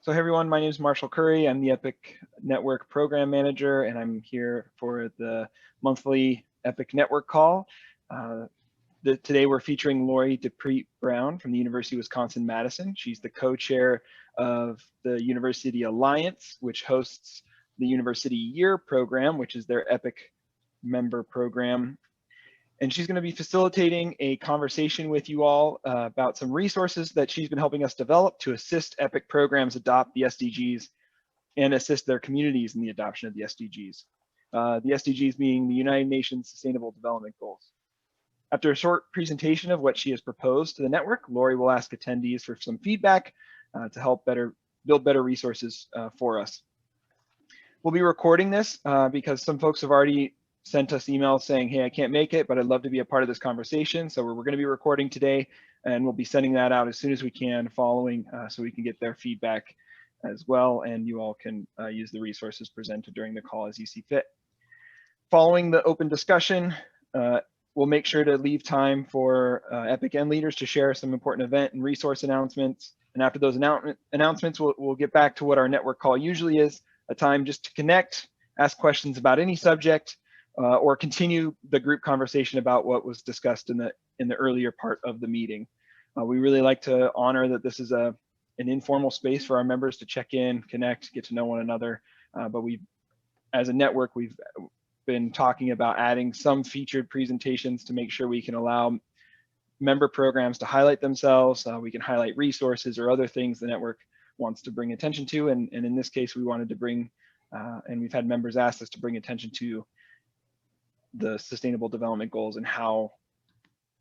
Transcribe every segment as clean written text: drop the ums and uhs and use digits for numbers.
So hey everyone, my name is Marshall Curry. I'm the Epic Network Program Manager, and I'm here for the monthly Epic Network call. Today we're featuring Lori DiPrete Brown from the University of Wisconsin-Madison. She's the co-chair of the UniverCity Alliance, which hosts the UniverCity Year program, which is their Epic member program. And she's going to be facilitating a conversation with you all about some resources that she's been helping us develop to assist EPIC programs adopt the SDGs and assist their communities in the adoption of the SDGs. The SDGs being the United Nations Sustainable Development Goals. After a short presentation of what she has proposed to the network, Lori will ask attendees for some feedback to help build better resources for us. We'll be recording this because some folks have already sent us emails saying, hey, I can't make it, but I'd love to be a part of this conversation. So we're going to be recording today, and we'll be sending that out as soon as we can following so we can get their feedback as well. And you all can use the resources presented during the call as you see fit. Following the open discussion, we'll make sure to leave time for EPIC end leaders to share some important event and resource announcements. And after those announcements, we'll get back to what our network call usually is, a time just to connect, ask questions about any subject, or continue the group conversation about what was discussed in the earlier part of the meeting. We really like to honor that this is an informal space for our members to check in, connect, get to know one another. But as a network, we've been talking about adding some featured presentations to make sure we can allow member programs to highlight themselves. We can highlight resources or other things the network wants to bring attention to. And in this case, we wanted to bring, and we've had members ask us to bring attention to the Sustainable Development Goals and how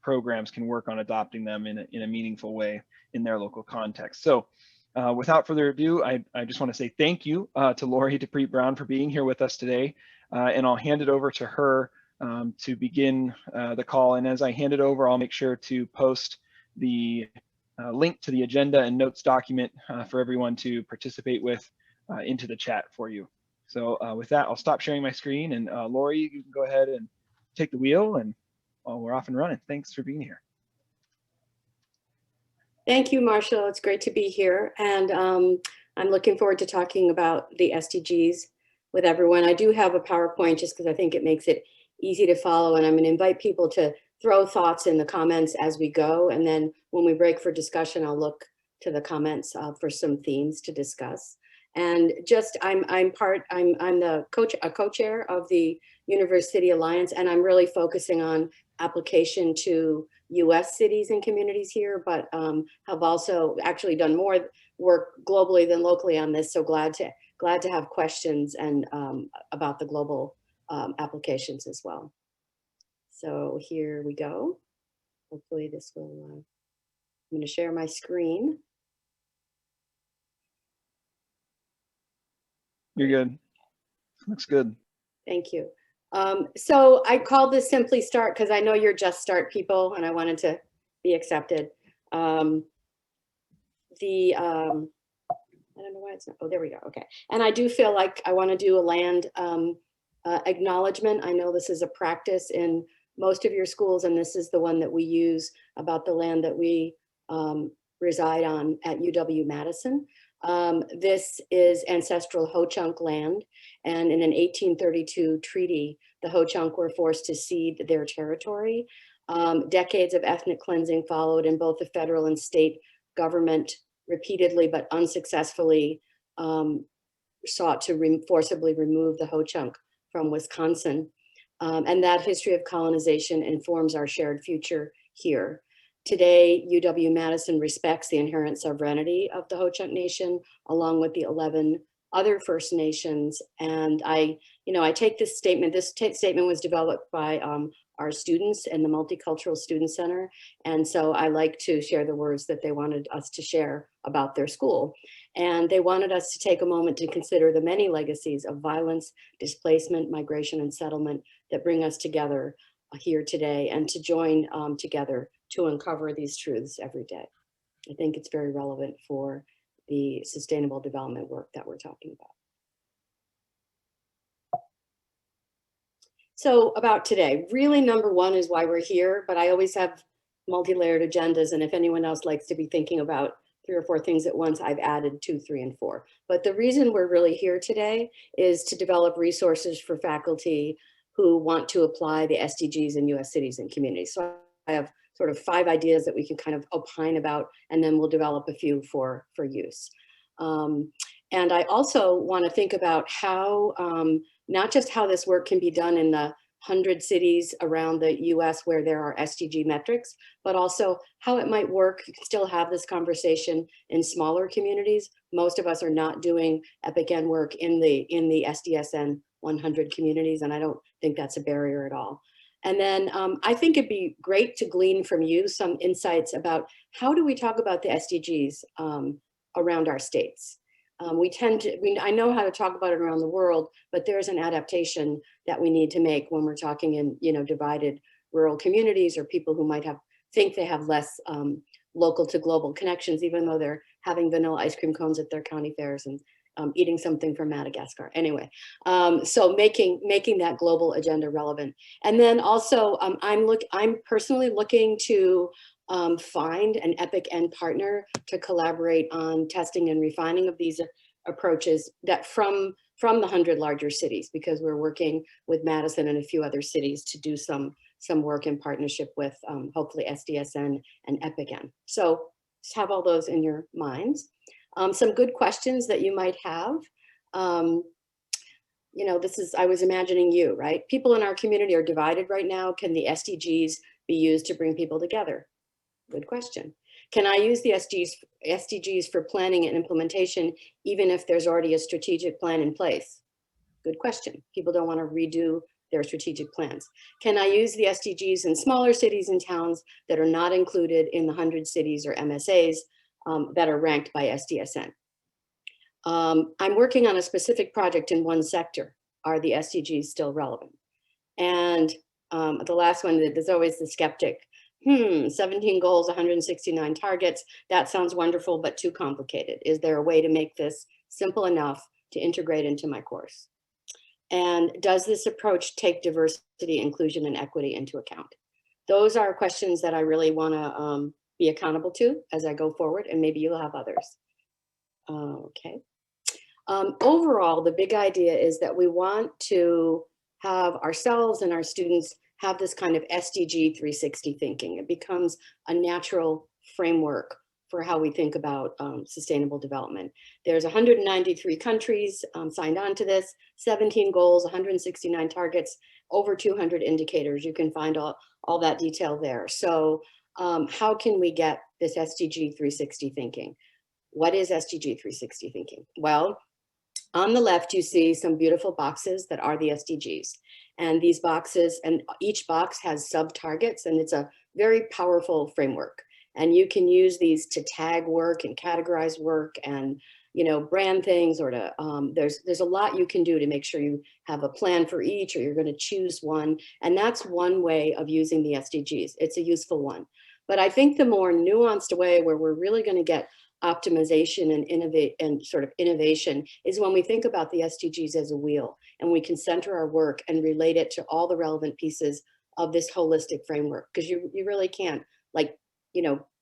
programs can work on adopting them in a meaningful way in their local context. So without further ado, I just want to say thank you to Lori DiPrete Brown for being here with us today. And I'll hand it over to her to begin the call. And as I hand it over, I'll make sure to post the link to the agenda and notes document for everyone to participate with into the chat for you. So with that, I'll stop sharing my screen, and Lori, you can go ahead and take the wheel, and we're off and running. Thanks for being here. Thank you, Marshall. It's great to be here, and I'm looking forward to talking about the SDGs with everyone. I do have a PowerPoint just because I think it makes it easy to follow, and I'm going to invite people to throw thoughts in the comments as we go, and then when we break for discussion, I'll look to the comments for some themes to discuss. And just I'm the co-chair of the UniverCity Alliance, and I'm really focusing on application to US cities and communities here, but have also actually done more work globally than locally on this. So glad to have questions and about the global applications as well. So here we go. Hopefully this will, I'm going to share my screen. You're good. Looks good. Thank you. So I called this Simply Start because I know you're just start people and I wanted to be accepted. I don't know why it's not, oh, there we go, okay. And I do feel like I want to do a land acknowledgement. I know this is a practice in most of your schools, and this is the one that we use about the land that we reside on at UW-Madison. This is ancestral Ho-Chunk land, and in an 1832 treaty, the Ho-Chunk were forced to cede their territory. Decades of ethnic cleansing followed, and both the federal and state government repeatedly but unsuccessfully sought to forcibly remove the Ho-Chunk from Wisconsin. And that history of colonization informs our shared future here. Today, UW-Madison respects the inherent sovereignty of the Ho-Chunk Nation, along with the 11 other First Nations. And I take this statement. This statement was developed by our students in the Multicultural Student Center. And so I like to share the words that they wanted us to share about their school. And they wanted us to take a moment to consider the many legacies of violence, displacement, migration, and settlement that bring us together here today, and to join together to uncover these truths every day. I think it's very relevant for the sustainable development work that we're talking about. So about today, really number one is why we're here, but I always have multi-layered agendas, and if anyone else likes to be thinking about 3 or 4 things at once, I've added 2, 3, and 4. But the reason we're really here today is to develop resources for faculty who want to apply the SDGs in US cities and communities. So I have sort of 5 ideas that we can kind of opine about, and then we'll develop a few for use. And I also want to think about how, not just how this work can be done in the 100 cities around the US where there are SDG metrics, but also how it might work. You can still have this conversation in smaller communities. Most of us are not doing EPIC-N work in the SDSN 100 communities, and I don't think that's a barrier at all. And then I think it'd be great to glean from you some insights about how do we talk about the SDGs around our states. I know how to talk about it around the world, but there's an adaptation that we need to make when we're talking in, divided rural communities or people who might think they have less local to global connections, even though they're having vanilla ice cream cones at their county fairs and eating something from Madagascar. Anyway, so making that global agenda relevant. And then also, I'm personally looking to find an EPIC-N partner to collaborate on testing and refining of these approaches that from the 100 larger cities, because we're working with Madison and a few other cities to do some work in partnership with hopefully SDSN and EPIC-N. So just have all those in your minds. Some good questions that you might have. I was imagining you, right? People in our community are divided right now. Can the SDGs be used to bring people together? Good question. Can I use the SDGs for planning and implementation, even if there's already a strategic plan in place? Good question. People don't want to redo their strategic plans. Can I use the SDGs in smaller cities and towns that are not included in the 100 cities or MSAs that are ranked by SDSN? I'm working on a specific project in one sector. Are the SDGs still relevant? And the last one, there's always the skeptic. 17 goals, 169 targets. That sounds wonderful, but too complicated. Is there a way to make this simple enough to integrate into my course? And does this approach take diversity, inclusion, and equity into account? Those are questions that I really want to be accountable to as I go forward, and maybe you'll have others. Okay. Overall, the big idea is that we want to have ourselves and our students have this kind of SDG 360 thinking. It becomes a natural framework for how we think about sustainable development. There's 193 countries signed on to this, 17 goals, 169 targets, over 200 indicators. You can find all that detail there. So how can we get this SDG 360 thinking? What is SDG 360 thinking? Well, on the left, you see some beautiful boxes that are the SDGs. And these boxes, and each box has sub-targets, and it's a very powerful framework. And you can use these to tag work and categorize work and brand things, or to, there's a lot you can do to make sure you have a plan for each, or you're going to choose one. And that's one way of using the SDGs. It's a useful one. But I think the more nuanced way where we're really going to get optimization and sort of innovation is when we think about the SDGs as a wheel, and we can center our work and relate it to all the relevant pieces of this holistic framework. Because you really can't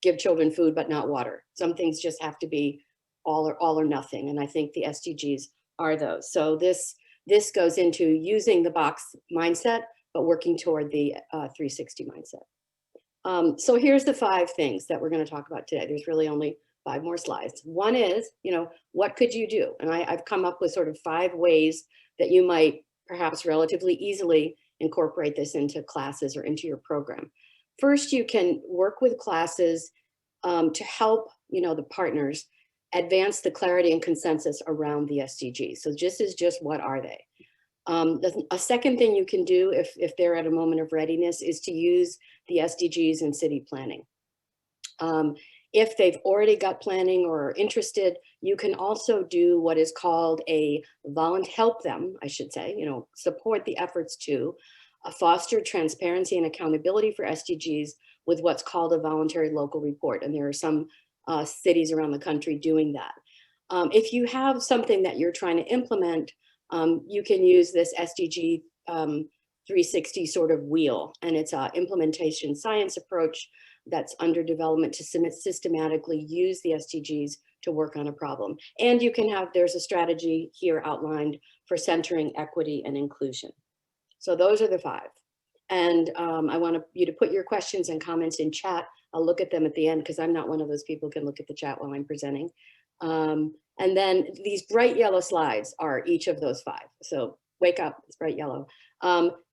give children food but not water. Some things just have to be all or nothing, and I think the SDGs are those. So this goes into using the box mindset but working toward the 360 mindset. So here's the 5 things that we're going to talk about today. There's really only 5 more slides. One is, what could you do? And I've come up with sort of 5 ways that you might perhaps relatively easily incorporate this into classes or into your program. First, you can work with classes to help, the partners advance the clarity and consensus around the SDGs. So this is just what are they? A second thing you can do if they're at a moment of readiness is to use the SDGs in city planning. If they've already got planning or are interested, you can also do what is called help them, I should say, support the efforts to foster transparency and accountability for SDGs with what's called a voluntary local report. And there are some cities around the country doing that. If you have something that you're trying to implement, you can use this SDG 360 sort of wheel, and it's an implementation science approach that's under development to systematically use the SDGs to work on a problem. And you can have, there's a strategy here outlined for centering equity and inclusion. So those are the 5. And I want you to put your questions and comments in chat. I'll look at them at the end because I'm not one of those people who can look at the chat while I'm presenting. And then these bright yellow slides are each of those 5. So wake up, it's bright yellow.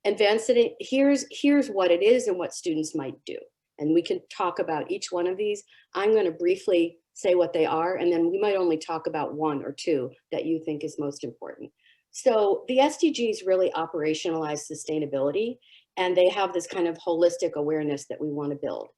Advancing, here's what it is and what students might do. And we can talk about each one of these. I'm going to briefly say what they are, and then we might only talk about 1 or 2 that you think is most important. So the SDGs really operationalize sustainability, and they have this kind of holistic awareness that we want to build.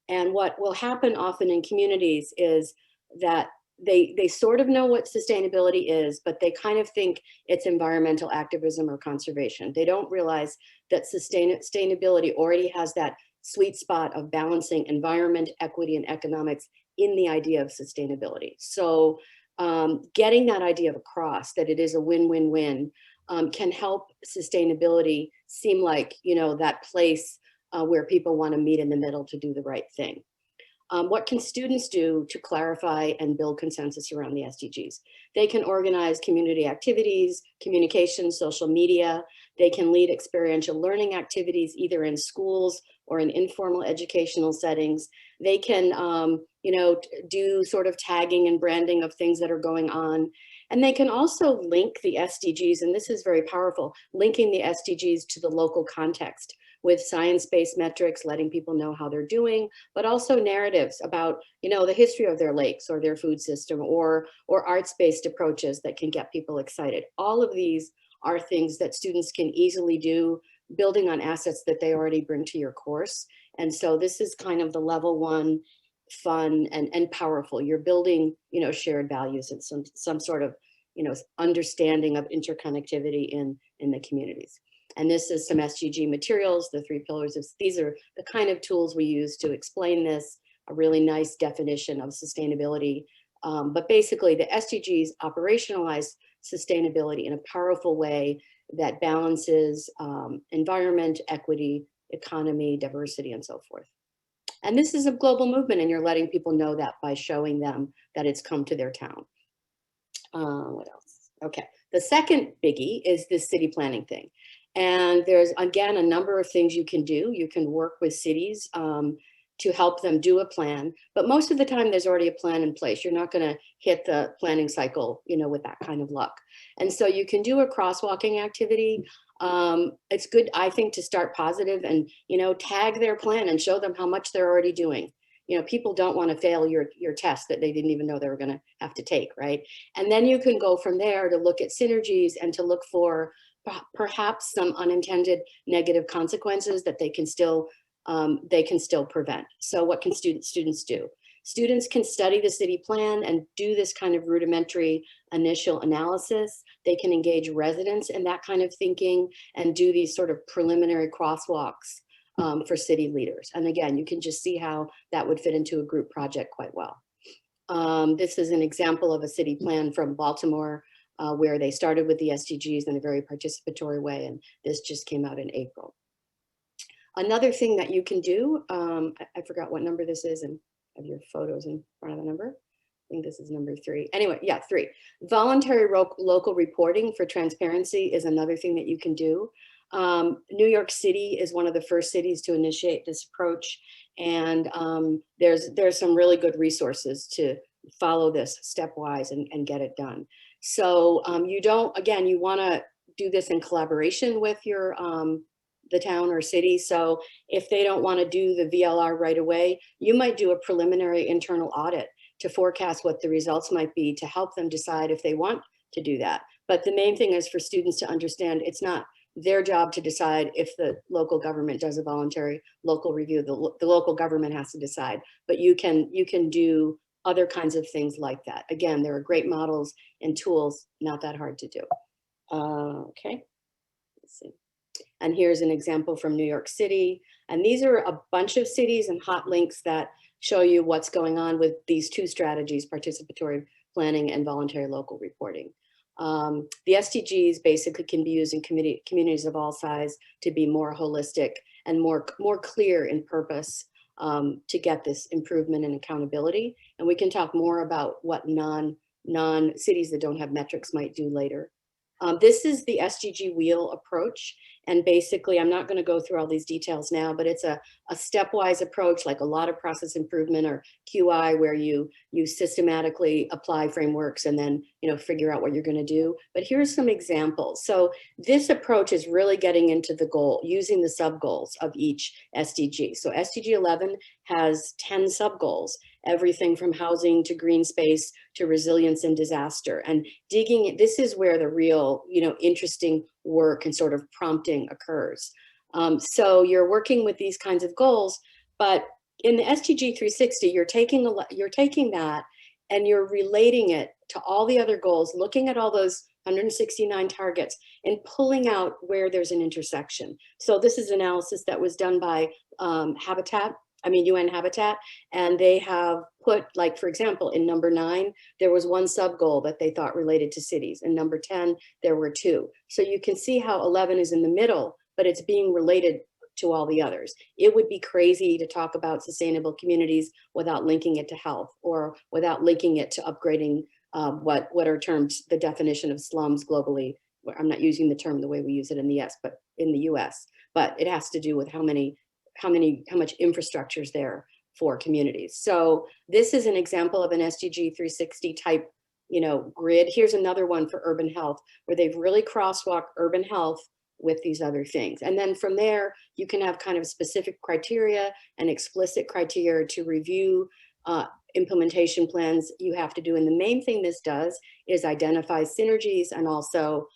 And what will happen often in communities is that they sort of know what sustainability is, but they kind of think it's environmental activism or conservation. They don't realize that sustainability already has that sweet spot of balancing environment, equity, and economics in the idea of sustainability. So getting that idea across, that it is a win-win-win, can help sustainability seem like, you know, that place where people want to meet in the middle to do the right thing. What can students do to clarify and build consensus around the SDGs? They can organize community activities, communication, social media. They can lead experiential learning activities either in schools or in informal educational settings. They can, you know, do sort of tagging and branding of things that are going on. And they can also link the SDGs, and this is very powerful, linking the SDGs to the local context with science-based metrics, letting people know how they're doing, but also narratives about, you know, the history of their lakes or their food system, or arts-based approaches that can get people excited. All of these are things that students can easily do, building on assets that they already bring to your course. And so this is kind of the level 1, fun and powerful. You're building, you know, shared values and some sort of, you know, understanding of interconnectivity in the communities. And this is some SDG materials, the 3 pillars of, these are the kind of tools we use to explain this, a really nice definition of sustainability. But basically the SDGs operationalize sustainability in a powerful way that balances environment, equity, economy, diversity, and so forth. And this is a global movement, and you're letting people know that by showing them that it's come to their town. What else? Okay, the second biggie is this city planning thing. And there's, again, a number of things you can do. You can work with cities to help them do a plan, but most of the time there's already a plan in place. You're not going to hit the planning cycle, you know, with that kind of luck. And so you can do a crosswalking activity. It's good, I think, to start positive and, you know, tag their plan and show them how much they're already doing. You know, people don't want to fail your test that they didn't even know they were going to have to take, right? And then you can go from there to look at synergies and to look for perhaps some unintended negative consequences that they can still prevent. So what can students do? Students can study the city plan and do this kind of rudimentary initial analysis. They can engage residents in that kind of thinking and do these sort of preliminary crosswalks for city leaders. And again, you can just see how that would fit into a group project quite well. This is an example of a city plan from Baltimore where they started with the SDGs in a very participatory way, and this just came out in April. Another thing that you can do, I forgot what number this is, and have your photos in front of the number. I think this is number 3. Anyway, yeah, 3. Voluntary local reporting for transparency is another thing that you can do. New York City is one of the first cities to initiate this approach, and there's some really good resources to follow this stepwise and get it done. So you want to do this in collaboration with your the town or city. So if they don't want to do the VLR right away, you might do a preliminary internal audit to forecast what the results might be to help them decide if they want to do that. But the main thing is for students to understand it's not their job to decide if the local government does a voluntary local review. The local government has to decide, but you can do other kinds of things like that. Again, there are great models and tools, not that hard to do. Okay, let's see. And here's an example from New York City. And these are a bunch of cities and hot links that show you what's going on with these 2 strategies, participatory planning and voluntary local reporting. The SDGs basically can be used in communities of all size to be more holistic and more clear in purpose. to get this improvement and accountability. And we can talk more about what non-cities that don't have metrics might do later. This is the Sdg Wheel Approach. And basically, I'm not going to go through all these details now, but it's a stepwise approach, like a lot of process improvement or QI, where you systematically apply frameworks and then figure out what you're going to do. But here's some examples. So this approach is really getting into the goal, using the sub goals of each SDG. So SDG 11 has 10 sub goals, everything from housing to green space to resilience and disaster. And digging, this is where the real, interesting work and sort of prompting occurs. So you're working with these kinds of goals, but in the SDG 360, you're taking that and you're relating it to all the other goals, looking at all those 169 targets and pulling out where there's an intersection. So this is analysis that was done by UN Habitat, and they have put, like, for example, in number 9, there was one sub goal that they thought related to cities. In number 10, there were 2. So you can see how 11 is in the middle, but it's being related to all the others. It would be crazy to talk about sustainable communities without linking it to health, or without linking it to upgrading what are termed the definition of slums globally. I'm not using the term the way we use it in the US, but it has to do with how much infrastructure is there for communities. So this is an example of an SDG 360 type, grid. Here's another one for urban health, where they've really crosswalked urban health with these other things. And then from there, you can have kind of specific criteria and explicit criteria to review implementation plans you have to do. And the main thing this does is identify synergies, and also,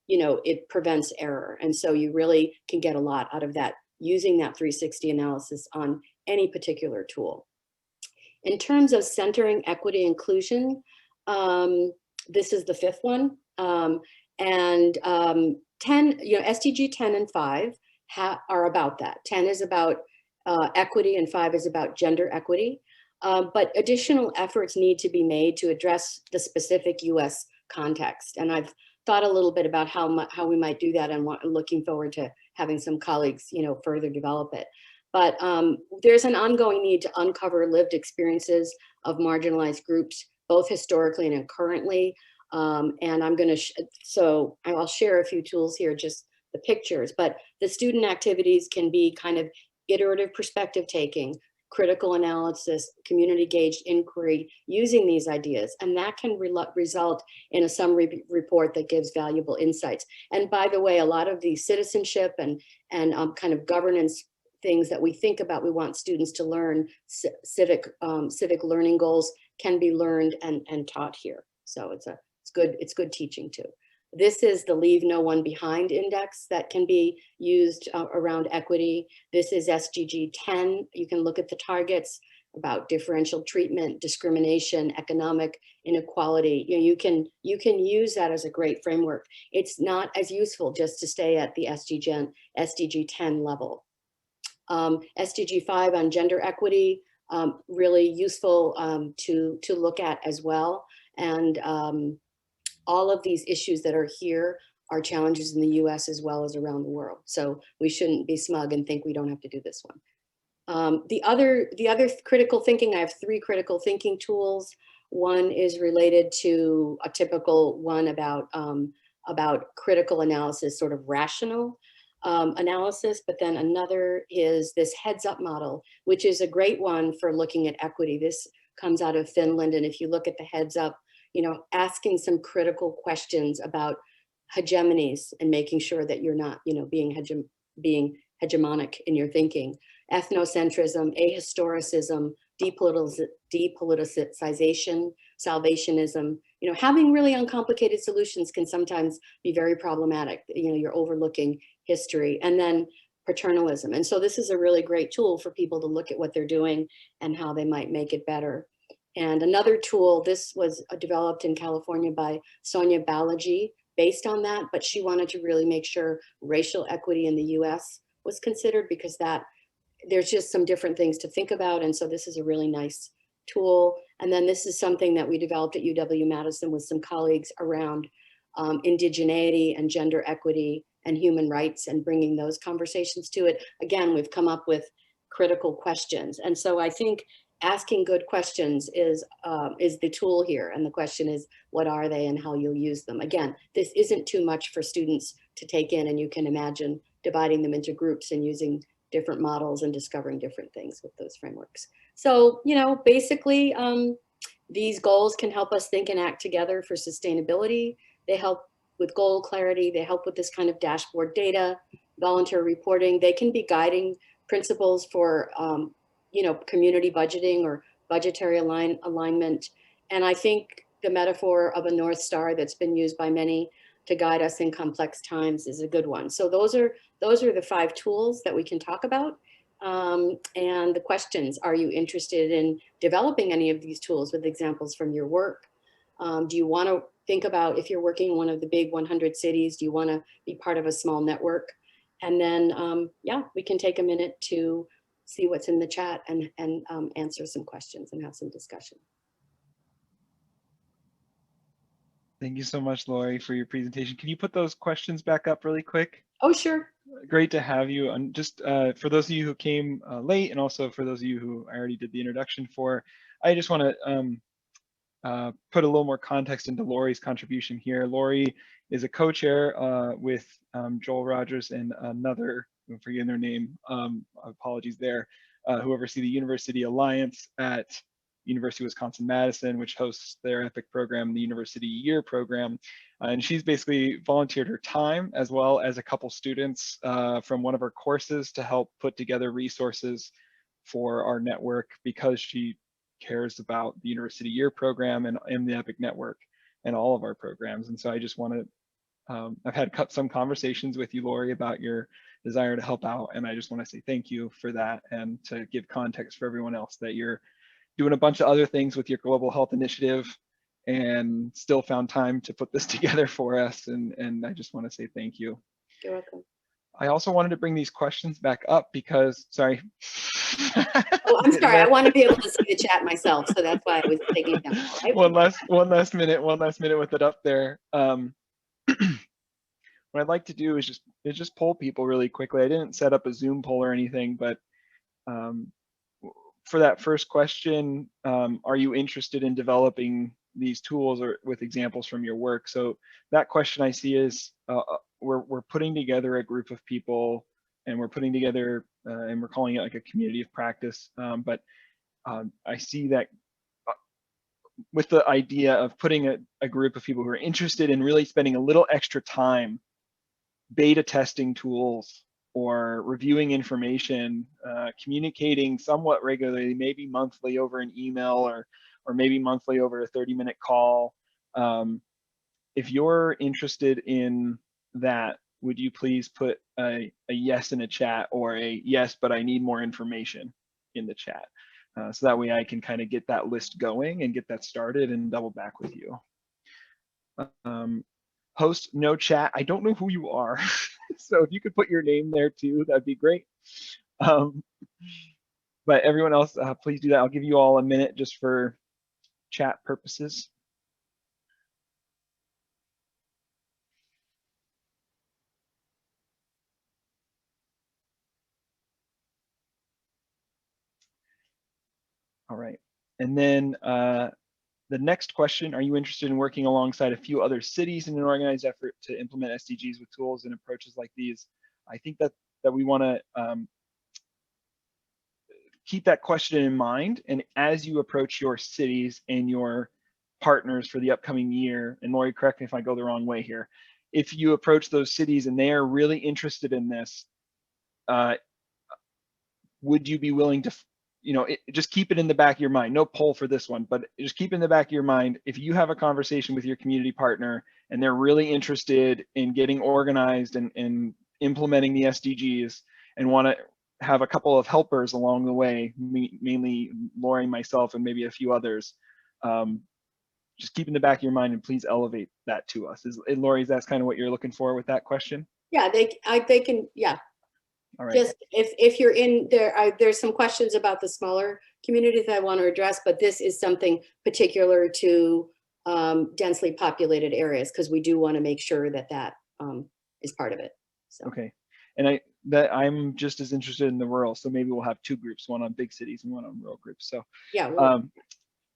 it prevents error. And so you really can get a lot out of that, using that 360 analysis on any particular tool. In terms of centering equity inclusion, this is the 5th one. SDG 10 and 5 are about that. 10 is about equity and 5 is about gender equity. But additional efforts need to be made to address the specific US context. And I've thought a little bit about how we might do that, and looking forward to having some colleagues, further develop it. But there's an ongoing need to uncover lived experiences of marginalized groups, both historically and currently. And I'm going to, so I'll share a few tools here, just the pictures, but the student activities can be kind of iterative perspective taking, critical analysis, community engaged inquiry, using these ideas. And that can result in a summary report that gives valuable insights. And by the way, a lot of the citizenship and kind of governance things that we think about, we want students to learn, civic learning goals can be learned and taught here. So it's good teaching too. This is the Leave No One Behind index that can be used around equity. This is SDG 10. You can look at the targets about differential treatment, discrimination, economic inequality. You can use that as a great framework. It's not as useful just to stay at the SDG 10 level. SDG 5 on gender equity, really useful to look at as well. And all of these issues that are here are challenges in the US as well as around the world. So we shouldn't be smug and think we don't have to do this one. The other critical thinking, I have 3 critical thinking tools. One is related to a typical one about critical analysis, sort of rational analysis, but then another is this heads up model, which is a great one for looking at equity. This comes out of Finland, and if you look at the heads up, asking some critical questions about hegemonies and making sure that you're not, being hegemonic in your thinking. Ethnocentrism, ahistoricism, depoliticization, salvationism. Having really uncomplicated solutions can sometimes be very problematic. You're overlooking history. And then paternalism. And so this is a really great tool for people to look at what they're doing and how they might make it better. And another tool, this was developed in California by Sonia Balaji, based on that, but she wanted to really make sure racial equity in the US was considered, because there's just some different things to think about. And so this is a really nice tool. And then this is something that we developed at UW-Madison with some colleagues around indigeneity and gender equity and human rights, and bringing those conversations to it. Again, we've come up with critical questions. And so I think asking good questions is the tool here. And the question is, what are they and how you'll use them? Again, this isn't too much for students to take in, and you can imagine dividing them into groups and using different models and discovering different things with those frameworks. So, you know, basically, these goals can help us think and act together for sustainability. They help with goal clarity. They help with this kind of dashboard data, volunteer reporting. They can be guiding principles for, you know, community budgeting or budgetary alignment. And I think the metaphor of a North Star that's been used by many to guide us in complex times is a good one. So those are the 5 tools that we can talk about. And the questions, are you interested in developing any of these tools with examples from your work? Do you want to think about, if you're working in one of the big 100 cities, do you want to be part of a small network? And then, yeah, we can take a minute to see what's in the chat and answer some questions and have some discussion. Thank you so much, Lori, for your presentation. Can you put those questions back up really quick? Oh, sure. Great to have you. And just for those of you who came late, and also for those of you who I already did the introduction for, I just want to put a little more context into Lori's contribution here. Lori is a co-chair with Joel Rogers and another, I'm forgetting their name, apologies there, who oversee the UniverCity Alliance at University of Wisconsin-Madison, which hosts their EPIC program, the UniverCity Year program. And she's basically volunteered her time as well as a couple students from one of her courses to help put together resources for our network, because she cares about the UniverCity Year program and the EPIC network and all of our programs. And so I just want to, I've had some conversations with you, Lori, about your desire to help out. And I just want to say thank you for that, and to give context for everyone else that you're doing a bunch of other things with your global health initiative and still found time to put this together for us. And I just want to say thank you. You're welcome. I also wanted to bring these questions back up because, sorry. Oh, I'm sorry. I want to be able to see the chat myself, so that's why I was taking it down. Right? One last minute with it up there. What I'd like to do is just poll people really quickly. I didn't set up a Zoom poll or anything, but for that first question, are you interested in developing these tools or with examples from your work? So that question I see is we're putting together a group of people, and we're putting together and we're calling it like a community of practice. But I see that with the idea of putting a group of people who are interested in really spending a little extra time beta testing tools or reviewing information, communicating somewhat regularly, maybe monthly over an email or maybe monthly over a 30-minute call. If you're interested in that, would you please put a yes in a chat, or a yes, but I need more information in the chat? So that way I can kind of get that list going and get that started and double back with you. Host, no chat. I don't know who you are. So if you could put your name there too, that'd be great. But everyone else, please do that. I'll give you all a minute just for chat purposes. All right. And then the next question, are you interested in working alongside a few other cities in an organized effort to implement SDGs with tools and approaches like these? I think that we want to keep that question in mind. And as you approach your cities and your partners for the upcoming year, and Lori, correct me if I go the wrong way here, if you approach those cities and they are really interested in this, would you be willing to, just keep it in the back of your mind, no poll for this one, but just keep in the back of your mind, if you have a conversation with your community partner and they're really interested in getting organized and implementing the SDGs and want to have a couple of helpers along the way, mainly Lori, myself, and maybe a few others, just keep in the back of your mind and please elevate that to us. Lori, that's kind of what you're looking for with that question? Yeah, they can, yeah. All right. Just if you're in there, there's some questions about the smaller communities I want to address, but this is something particular to densely populated areas, because we do want to make sure that that is part of it. So. Okay, and that I'm just as interested in the rural. So maybe we'll have two groups, one on big cities and one on rural groups. So Yeah. Well,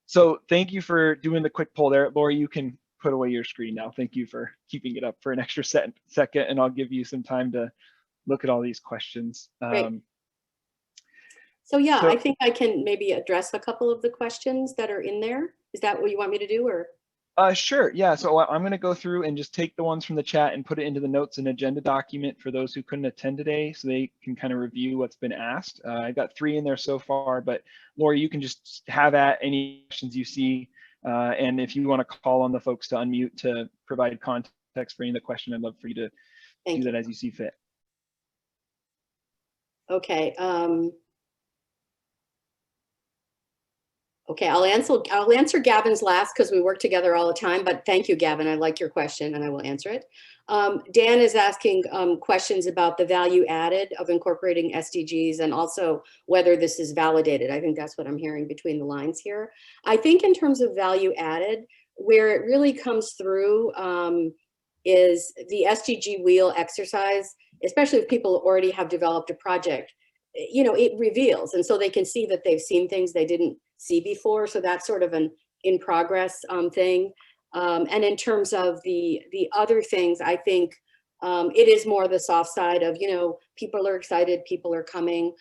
so thank you for doing the quick poll there. Lori, you can put away your screen now. Thank you for keeping it up for an extra second, and I'll give you some time to look at all these questions. great. So yeah, I think I can maybe address a couple of the questions that are in there. Is that what you want me to do, or? Sure, yeah. So I'm going to go through and just take the ones from the chat and put it into the notes and agenda document for those who couldn't attend today, so they can kind of review what's been asked. I've got 3 in there so far, but Lori, you can just have at any questions you see. And if you want to call on the folks to unmute to provide context for any of the question, I'd love for you to do that as you see fit. Okay. Okay, I'll answer Gavin's last because we work together all the time, but thank you, Gavin. I like your question and I will answer it. Dan is asking questions about the value added of incorporating SDGs and also whether this is validated. I think that's what I'm hearing between the lines here. I think in terms of value added, where it really comes through is the SDG Wheel exercise, especially if people already have developed a project. You know, it reveals, and so they can see that they've seen things they didn't see before. So that's sort of an in progress thing. And in terms of the other things, I think it is more the soft side of, you know, people are excited, people are coming.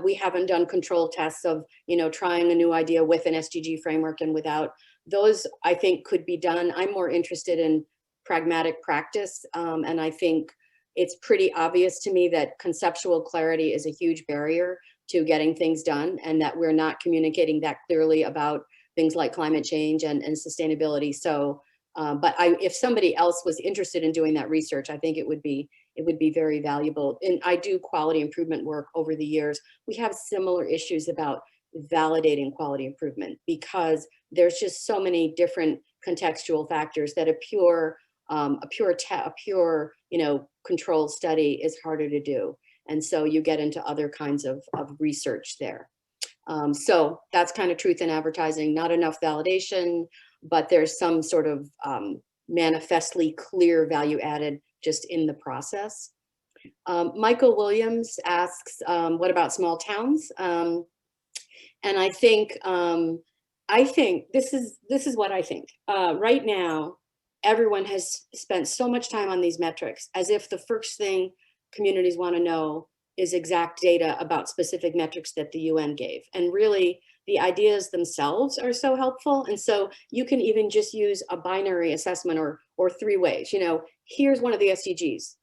We haven't done control tests of, you know, trying a new idea with an SDG framework and without. Those I think could be done. I'm more interested in pragmatic practice. And I think it's pretty obvious to me that conceptual clarity is a huge barrier to getting things done, and that we're not communicating that clearly about things like climate change and sustainability. So, but if somebody else was interested in doing that research, I think it would be very valuable. And I do quality improvement work over the years. We have similar issues about validating quality improvement because there's just so many different contextual factors that a pure you know, controlled study is harder to do. And so you get into other kinds of research there. So that's kind of truth in advertising, not enough validation, but there's some sort of manifestly clear value added just in the process. Michael Williams asks, what about small towns? And I think this is what I think. Right now, everyone has spent so much time on these metrics as if the first thing communities want to know is exact data about specific metrics that the UN gave. And really, the ideas themselves are so helpful. And so you can even just use a binary assessment or 3 ways. You know, here's one of the SDGs.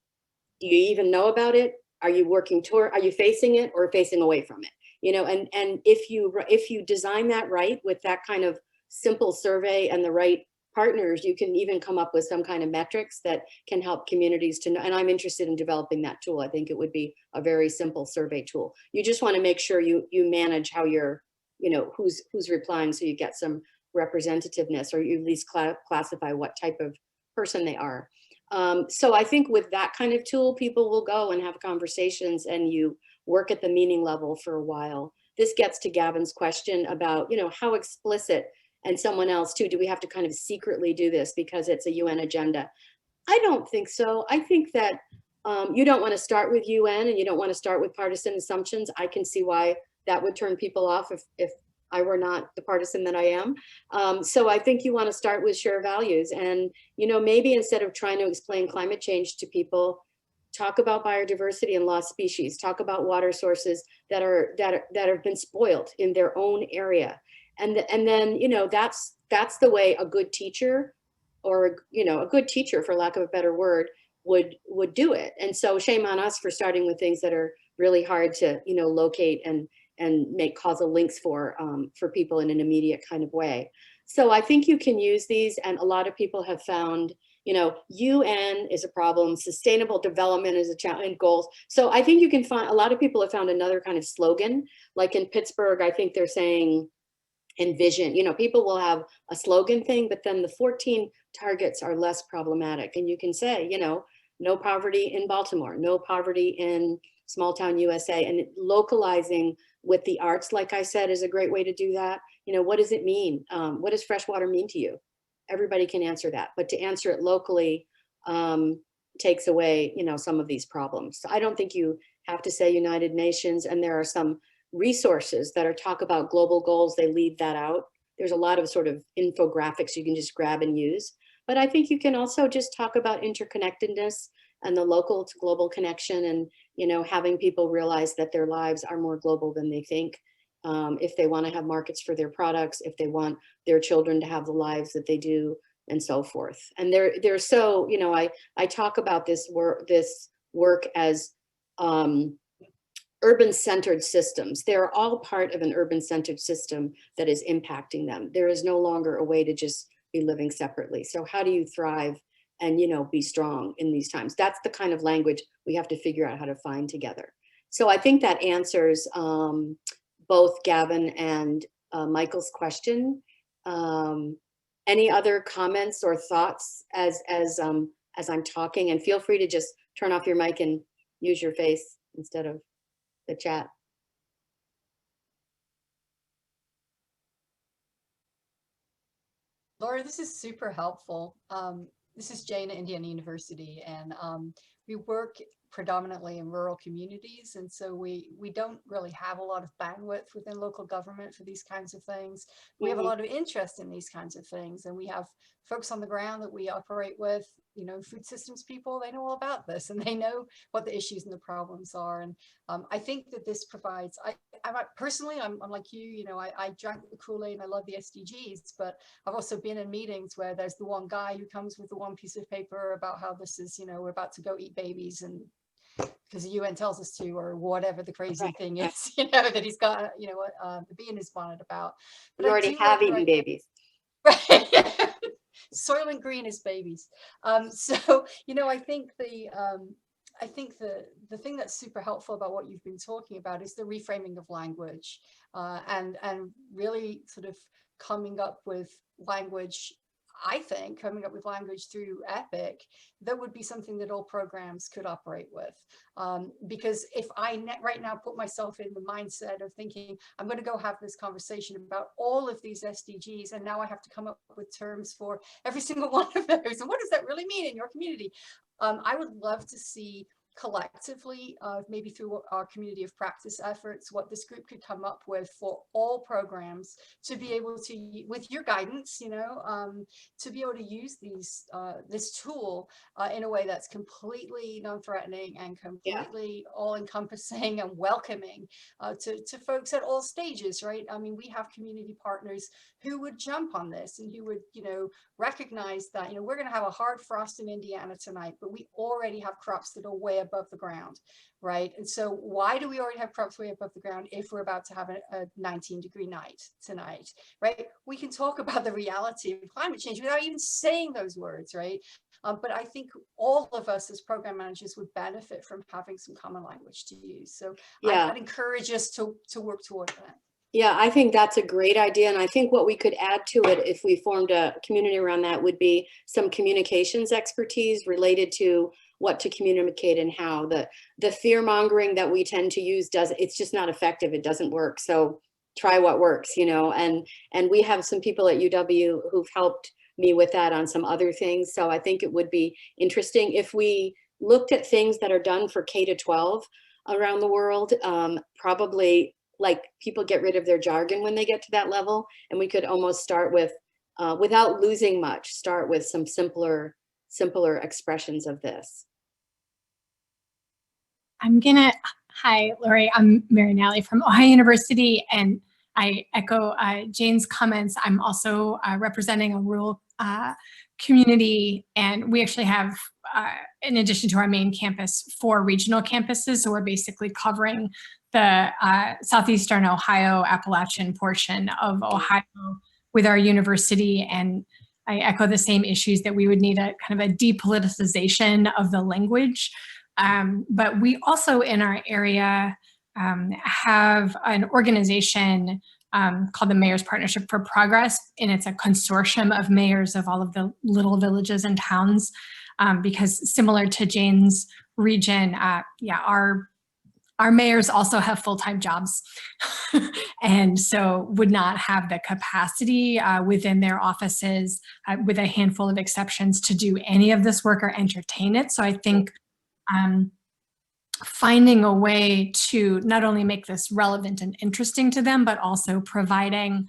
Do you even know about it? Are you working toward, are you facing it or facing away from it? You know, and if you design that right with that kind of simple survey and the right partners, you can even come up with some kind of metrics that can help communities to know. And I'm interested in developing that tool. I think it would be a very simple survey tool. You just want to make sure you manage how you're, you know, who's replying, so you get some representativeness, or you at least classify what type of person they are. So I think with that kind of tool, people will go and have conversations and you work at the meaning level for a while. This gets to Gavin's question about, you know, how explicit, and someone else too, do we have to kind of secretly do this because it's a UN agenda? I don't think so. I think that you don't want to start with UN and you don't want to start with partisan assumptions. I can see why that would turn people off if I were not the partisan that I am. So I think you want to start with shared values, and, you know, maybe instead of trying to explain climate change to people, talk about biodiversity and lost species, talk about water sources that have been spoiled in their own area. And then, you know, that's the way a good teacher, or, you know, a good teacher, for lack of a better word, would do it. And so shame on us for starting with things that are really hard to, you know, locate and make causal links for people in an immediate kind of way. So I think you can use these, and a lot of people have found, you know, UN is a problem, sustainable development is a challenge, and goals. So I think you can find, a lot of people have found another kind of slogan, like in Pittsburgh, I think they're saying, envision. You know, people will have a slogan thing, but then the 14 targets are less problematic. And you can say, you know, no poverty in Baltimore, no poverty in small town USA, and localizing with the arts, like I said, is a great way to do that. You know, what does it mean? What does freshwater mean to you? Everybody can answer that, but to answer it locally, takes away, you know, some of these problems. So I don't think you have to say United Nations, and there are some resources that are talk about global goals. They leave that out. There's a lot of sort of infographics you can just grab and use. But I think you can also just talk about interconnectedness and the local to global connection, and, you know, having people realize that their lives are more global than they think. If they want to have markets for their products, if they want their children to have the lives that they do, and so forth. And they're so, you know, I talk about this work as urban-centered systems. They're all part of an urban-centered system that is impacting them. There is no longer a way to just be living separately. So how do you thrive and, you know, be strong in these times? That's the kind of language we have to figure out how to find together. So I think that answers both Gavin and Michael's question. Any other comments or thoughts as I'm talking? And feel free to just turn off your mic and use your face instead of the chat. Laura, this is super helpful. This is Jane at Indiana University, and we work predominantly in rural communities, and so we don't really have a lot of bandwidth within local government for these kinds of things. We have a lot of interest in these kinds of things, and we have folks on the ground that we operate with, you know, food systems people. They know all about this, and they know what the issues and the problems are. And I think that this provides, personally, I'm like you know, I drank the Kool-Aid and I love the SDGs, but I've also been in meetings where there's the one guy who comes with the one piece of paper about how this is, you know, we're about to go eat babies, and because the UN tells us to, or whatever the crazy thing is, you know, that he's got, you know, the bee in his bonnet about. But we already have eaten babies. Right. Soylent Green is babies. So, you know, I think the thing that's super helpful about what you've been talking about is the reframing of language, and really sort of coming up with language. I think coming up with language through EPIC, that would be something that all programs could operate with. Because if I right now put myself in the mindset of thinking, I'm going to go have this conversation about all of these SDGs, and now I have to come up with terms for every single one of those, and what does that really mean in your community? I would love to see collectively, maybe through our community of practice efforts, what this group could come up with for all programs to be able to, with your guidance, you know, to be able to use this tool in a way that's completely non-threatening and completely all-encompassing and welcoming to folks at all stages, right? I mean, we have community partners who would jump on this and who would, you know, recognize that, you know, we're going to have a hard frost in Indiana tonight, but we already have crops that are way above the ground, right? And so why do we already have crops way above the ground if we're about to have a 19-degree night tonight, right? We can talk about the reality of climate change without even saying those words, right? But I think all of us as program managers would benefit from having some common language to use. So I'd encourage us to work toward that. Yeah, I think that's a great idea. And I think what we could add to it if we formed a community around that would be some communications expertise related to what to communicate and how. The fear mongering that we tend to use it's just not effective. It doesn't work. So try what works, you know, and we have some people at UW who've helped me with that on some other things. So I think it would be interesting if we looked at things that are done for K-12 around the world, probably like people get rid of their jargon when they get to that level. And we could almost start with, without losing much, start with some simpler expressions of this. Hi, Lori, I'm Mary Nally from Ohio University, and I echo Jane's comments. I'm also representing a rural community, and we actually have, in addition to our main campus, 4 regional campuses. So we're basically covering the southeastern Ohio Appalachian portion of Ohio with our university. And I echo the same issues that we would need a kind of a depoliticization of the language. But we also in our area have an organization called the Mayors Partnership for Progress, and it's a consortium of mayors of all of the little villages and towns, because similar to Jane's region, our mayors also have full-time jobs and so would not have the capacity within their offices, with a handful of exceptions, to do any of this work or entertain it. So I think finding a way to not only make this relevant and interesting to them, but also providing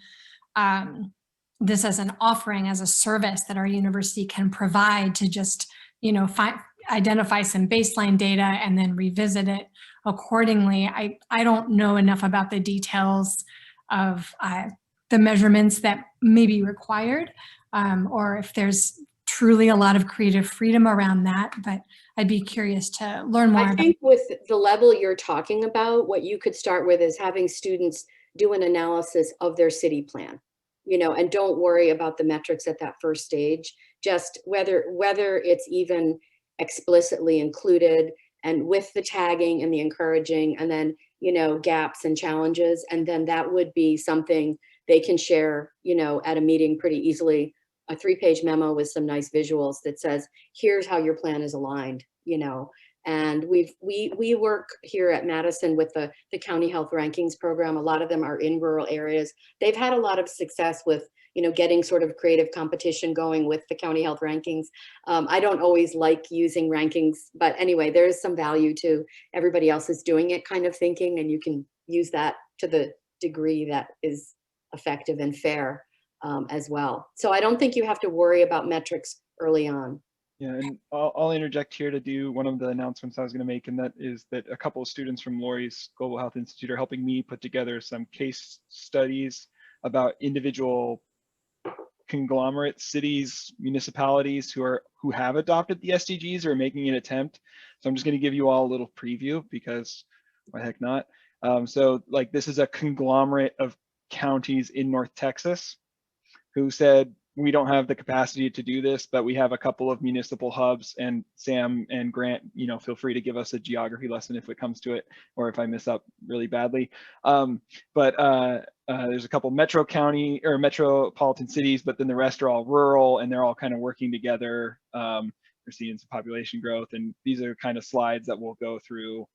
this as an offering, as a service that our university can provide to just, you know, identify some baseline data and then revisit it accordingly. I don't know enough about the details of the measurements that may be required, or if there's truly a lot of creative freedom around that, but I'd be curious to learn more. I think with the level you're talking about, what you could start with is having students do an analysis of their city plan, you know, and don't worry about the metrics at that first stage, just whether it's even explicitly included, and with the tagging and the encouraging, and then, you know, gaps and challenges. And then that would be something they can share, you know, at a meeting pretty easily, a 3-page memo with some nice visuals that says, here's how your plan is aligned, you know. And we work here at Madison with the county health rankings program. A lot of them are in rural areas. They've had a lot of success with, you know, getting sort of creative competition going with the county health rankings. I don't always like using rankings, but anyway, there is some value to everybody else is doing it kind of thinking, and you can use that to the degree that is effective and fair as well. So I don't think you have to worry about metrics early on. Yeah, and I'll interject here to do one of the announcements I was going to make, and that is that a couple of students from Lori's Global Health Institute are helping me put together some case studies about individual conglomerate cities, municipalities who have adopted the SDGs or are making an attempt. So I'm just going to give you all a little preview, because why the heck not? So like, this is a conglomerate of counties in North Texas who said, we don't have the capacity to do this, but we have a couple of municipal hubs, and Sam and Grant, you know, feel free to give us a geography lesson if it comes to it, or if I mess up really badly. There's a couple metro county or metropolitan cities, but then the rest are all rural, and they're all kind of working together. We're seeing some population growth, and these are kind of slides that we'll go through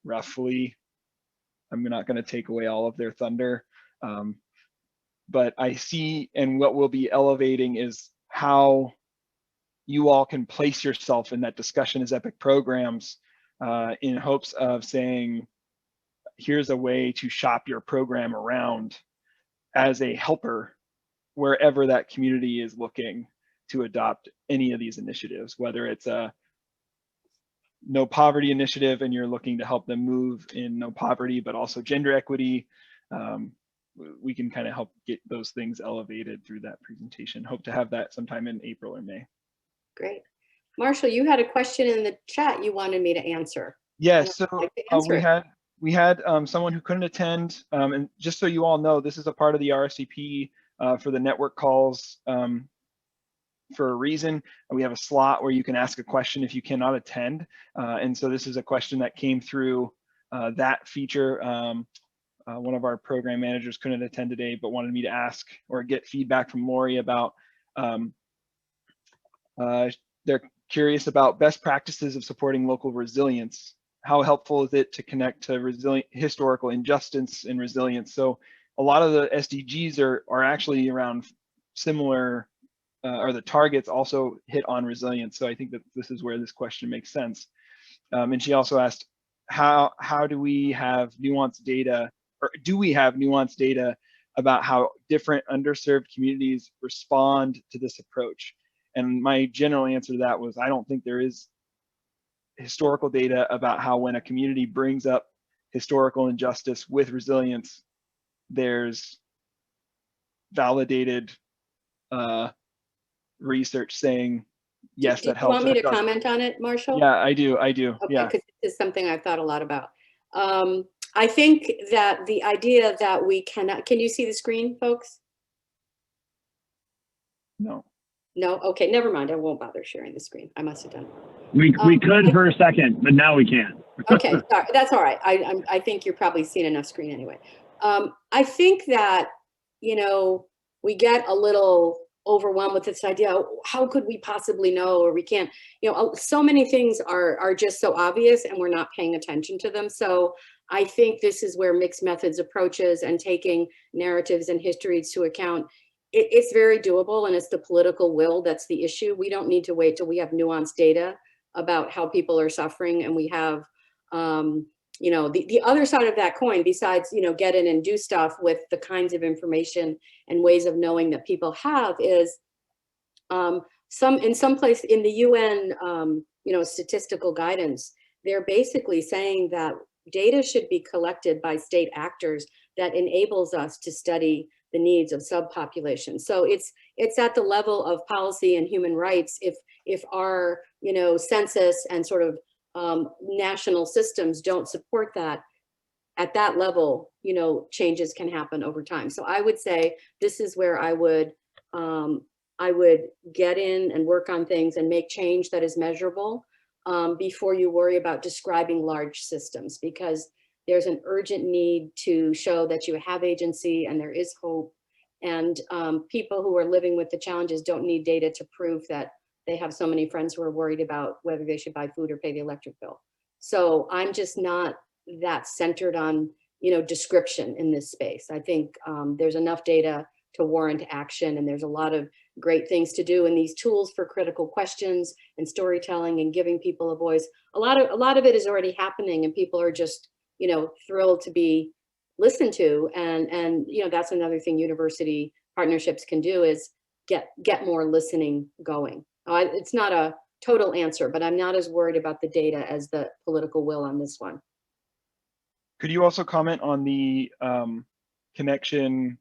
roughly. I'm not going to take away all of their thunder. But I see, and what we'll be elevating is how you all can place yourself in that discussion as EPIC programs, in hopes of saying, here's a way to shop your program around as a helper wherever that community is looking to adopt any of these initiatives, whether it's a no poverty initiative and you're looking to help them move in no poverty, but also gender equity. We can kind of help get those things elevated through that presentation. Hope to have that sometime in April or May. Great. Marshall, you had a question in the chat you wanted me to answer. Yes, so we had someone who couldn't attend, and just so you all know, this is a part of the RSVP for the network calls for a reason. We have a slot where you can ask a question if you cannot attend, and so this is a question that came through that feature. One of our program managers couldn't attend today, but wanted me to ask or get feedback from Lori about, they're curious about best practices of supporting local resilience. How helpful is it to connect to historical injustice and resilience? So a lot of the SDGs are actually around similar, or the targets also hit on resilience. So I think that this is where this question makes sense. And she also asked, how do we have nuanced data, or do we have nuanced data about how different underserved communities respond to this approach? And my general answer to that was, I don't think there is historical data about how when a community brings up historical injustice with resilience, there's validated research saying, yes, that helps. Do you want me to comment on it, Marshall? Yeah, I do. Okay, yeah. Because this is something I've thought a lot about. I think that the idea that we cannot, can you see the screen, folks? No. No, okay, never mind. I won't bother sharing the screen. I must have done it. We could for a second, but now we can't. Okay, sorry, that's all right. I think you're probably seeing enough screen anyway. I think that, you know, we get a little overwhelmed with this idea. How could we possibly know, or we can't, you know, so many things are just so obvious and we're not paying attention to them. So I think this is where mixed methods approaches and taking narratives and histories to account, it's very doable, and it's the political will that's the issue. We don't need to wait till we have nuanced data about how people are suffering, and we have, you know, the other side of that coin, besides, you know, get in and do stuff with the kinds of information and ways of knowing that people have, is in some place in the UN, you know, statistical guidance, they're basically saying that data should be collected by state actors that enables us to study the needs of subpopulations. So it's at the level of policy and human rights. If our, you know, census and sort of national systems don't support that, at that level, you know, changes can happen over time. So I would say this is where I would get in and work on things and make change that is measurable before you worry about describing large systems, because there's an urgent need to show that you have agency and there is hope. And people who are living with the challenges don't need data to prove that they have so many friends who are worried about whether they should buy food or pay the electric bill. So I'm just not that centered on, you know, description in this space. I think there's enough data to warrant action, and there's a lot of great things to do. And these tools for critical questions and storytelling and giving people a voice, a lot of it is already happening, and people are just, you know, thrilled to be listened to. And you know, that's another thing university partnerships can do, is get more listening going. It's not a total answer, but I'm not as worried about the data as the political will on this one. Could you also comment on the connection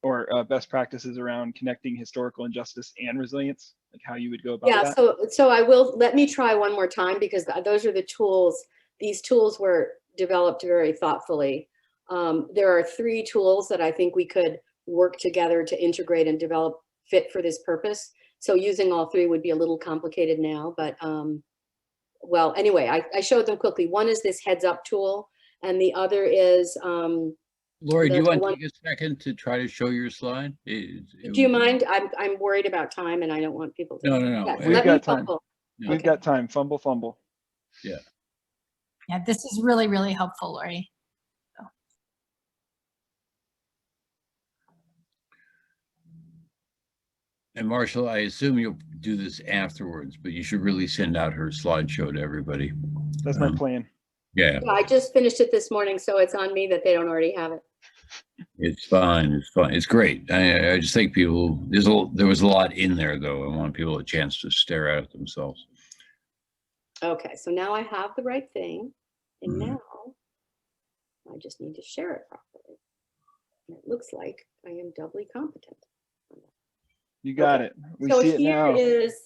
or best practices around connecting historical injustice and resilience, like how you would go about that? Yeah, so I will, let me try one more time, because those are the tools. These tools were developed very thoughtfully. There are 3 tools that I think we could work together to integrate and develop fit for this purpose. So using all 3 would be a little complicated now, but well, anyway, I showed them quickly. One is this heads up tool, and the other is Lori, do you want to take a second to try to show your slide? Do you mind? I'm worried about time, and I don't want people to. No. Yeah, We've got time. Fumble. We've Okay. got time. Fumble. Yeah. Yeah, this is really, really helpful, Lori. And Marshall, I assume you'll do this afterwards, but you should really send out her slideshow to everybody. That's my plan. Yeah, Yeah, I just finished it this morning, so it's on me that they don't already have it. it's fine. It's fine. It's great. I just think people, there was a lot in there, though. I want people a chance to stare at it themselves. Okay, so now I have the right thing, and now I just need to share it properly. And it looks like I am doubly competent. You got it. We see it now.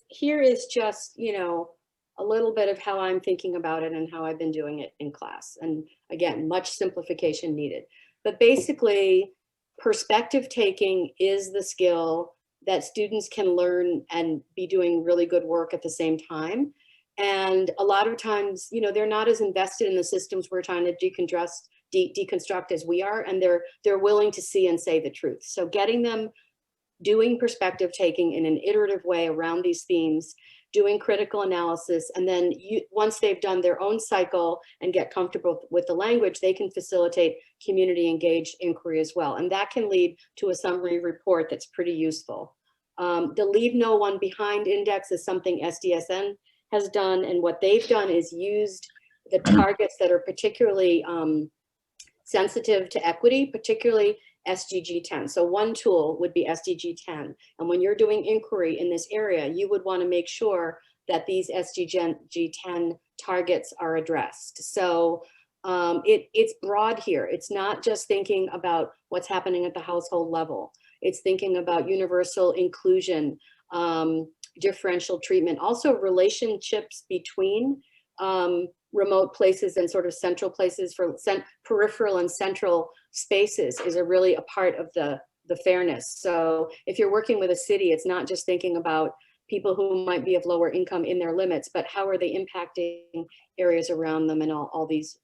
Here is just, you know, a little bit of how I'm thinking about it and how I've been doing it in class. And again, much simplification needed. But basically, perspective taking is the skill that students can learn and be doing really good work at the same time. And a lot of times, you know, they're not as invested in the systems we're trying to deconstruct as we are, and they're willing to see and say the truth. So getting them doing perspective taking in an iterative way around these themes, doing critical analysis, and then once they've done their own cycle and get comfortable with the language, they can facilitate community engaged inquiry as well. And that can lead to a summary report that's pretty useful. The Leave No One Behind index is something SDSN has done, and what they've done is used the targets that are particularly sensitive to equity, particularly SDG 10. So one tool would be SDG 10. And when you're doing inquiry in this area, you would want to make sure that these SDG 10 targets are addressed. So it's broad here. It's not just thinking about what's happening at the household level. It's thinking about universal inclusion, differential treatment, also relationships between remote places and sort of central places. For peripheral and central spaces is really a part of the fairness. So if you're working with a city, it's not just thinking about people who might be of lower income in their limits, but how are they impacting areas around them in all these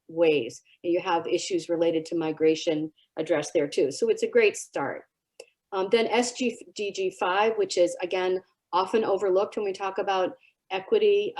ways. And you have issues related to migration addressed there too. So it's a great start. Then SDG 5, which is again often overlooked when we talk about equity.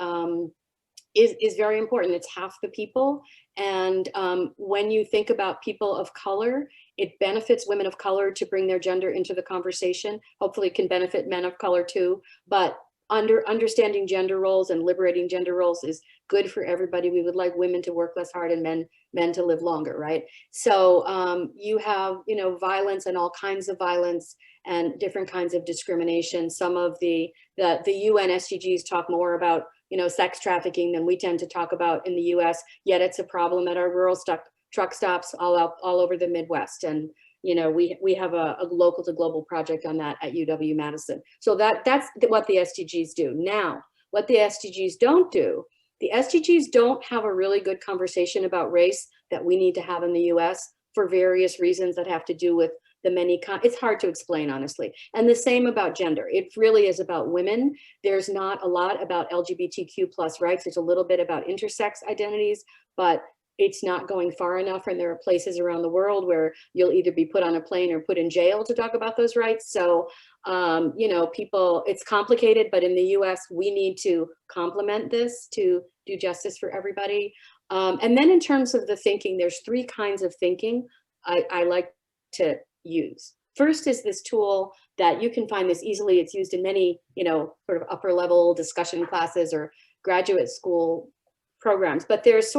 is very important. It's half the people. And when you think about people of color, it benefits women of color to bring their gender into the conversation. Hopefully it can benefit men of color too, but understanding gender roles and liberating gender roles is good for everybody. We would like women to work less hard and men to live longer, right? So you have, you know, violence and all kinds of violence and different kinds of discrimination. Some of the UN SDGs talk more about, you know, sex trafficking than we tend to talk about in the US, yet it's a problem at our rural truck stops all over the Midwest. And, you know, we have a local to global project on that at UW-Madison. So that's what the SDGs do. Now, what the SDGs don't do, the SDGs don't have a really good conversation about race that we need to have in the US for various reasons that have to do with the many, it's hard to explain, honestly. And the same about gender. It really is about women. There's not a lot about LGBTQ+ rights. There's a little bit about intersex identities, but it's not going far enough. And there are places around the world where you'll either be put on a plane or put in jail to talk about those rights. So, you know, people, it's complicated, but in the US, we need to complement this to do justice for everybody. And then in terms of the thinking, there's 3 kinds of thinking I like to use. First is this tool that you can find this easily. It's used in many, you know, sort of upper level discussion classes or graduate school programs, but there's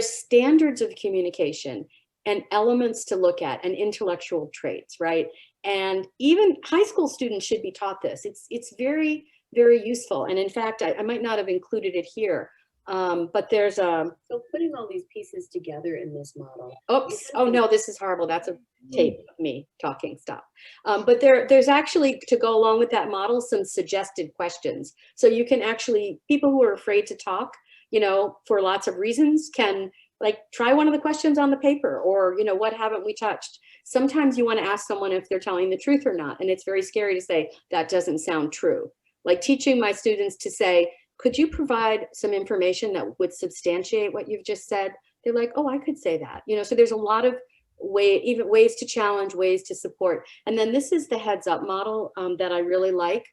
standards of communication and elements to look at and intellectual traits, right? And even high school students should be taught this. It's very, very useful. And in fact, I might not have included it here, but there's So putting all these pieces together in this model. Oops, oh no, this is horrible. That's a tape of me talking, stop. But there's actually, to go along with that model, some suggested questions. So you can actually, people who are afraid to talk, you know, for lots of reasons, can like try one of the questions on the paper, or, you know, what haven't we touched? Sometimes you want to ask someone if they're telling the truth or not. And it's very scary to say, that doesn't sound true. Like teaching my students to say, could you provide some information that would substantiate what you've just said? They're like, oh, I could say that. You know, so there's a lot of ways to challenge, ways to support. And then this is the heads up model that I really like,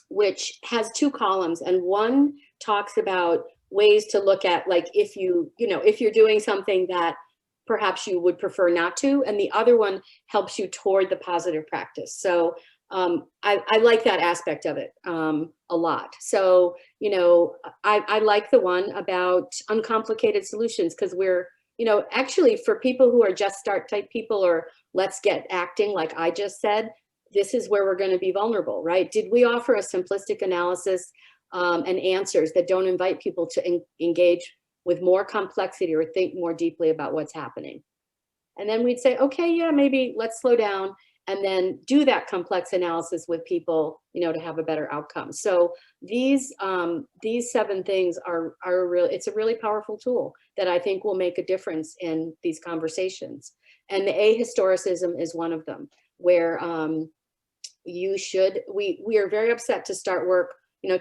which has 2 columns, and one talks about ways to look at, like, if you're doing something that perhaps you would prefer not to, and the other one helps you toward the positive practice. So I like that aspect of it a lot. So, you know, I like the one about uncomplicated solutions, because we're, you know, actually for people who are just start type people, or let's get acting, like I just said, this is where we're going to be vulnerable, right? Did we offer a simplistic analysis and answers that don't invite people to engage with more complexity or think more deeply about what's happening? And then we'd say, okay, yeah, maybe let's slow down and then do that complex analysis with people, you know, to have a better outcome. So these 7 things are it's a really powerful tool that I think will make a difference in these conversations. And the ahistoricism is one of them, where we are very upset to start work, you know,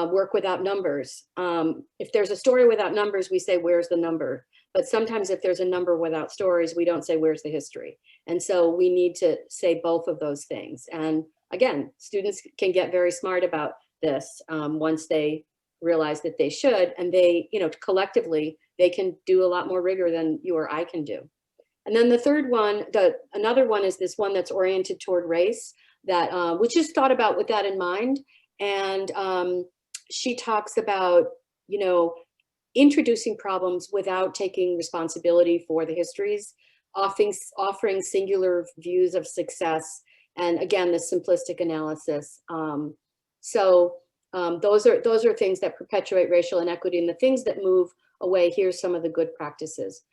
work without numbers. If there's a story without numbers, we say, where's the number? But sometimes if there's a number without stories, we don't say, where's the history? And so we need to say both of those things. And again, students can get very smart about this once they realize that they should, and they, you know, collectively, they can do a lot more rigor than you or I can do. And then the third one, another one is this one that's oriented toward race, that which is thought about with that in mind. And she talks about, you know, introducing problems without taking responsibility for the histories, offering singular views of success, and again, the simplistic analysis. Those are things that perpetuate racial inequity, and the things that move away. Here's some of the good practices.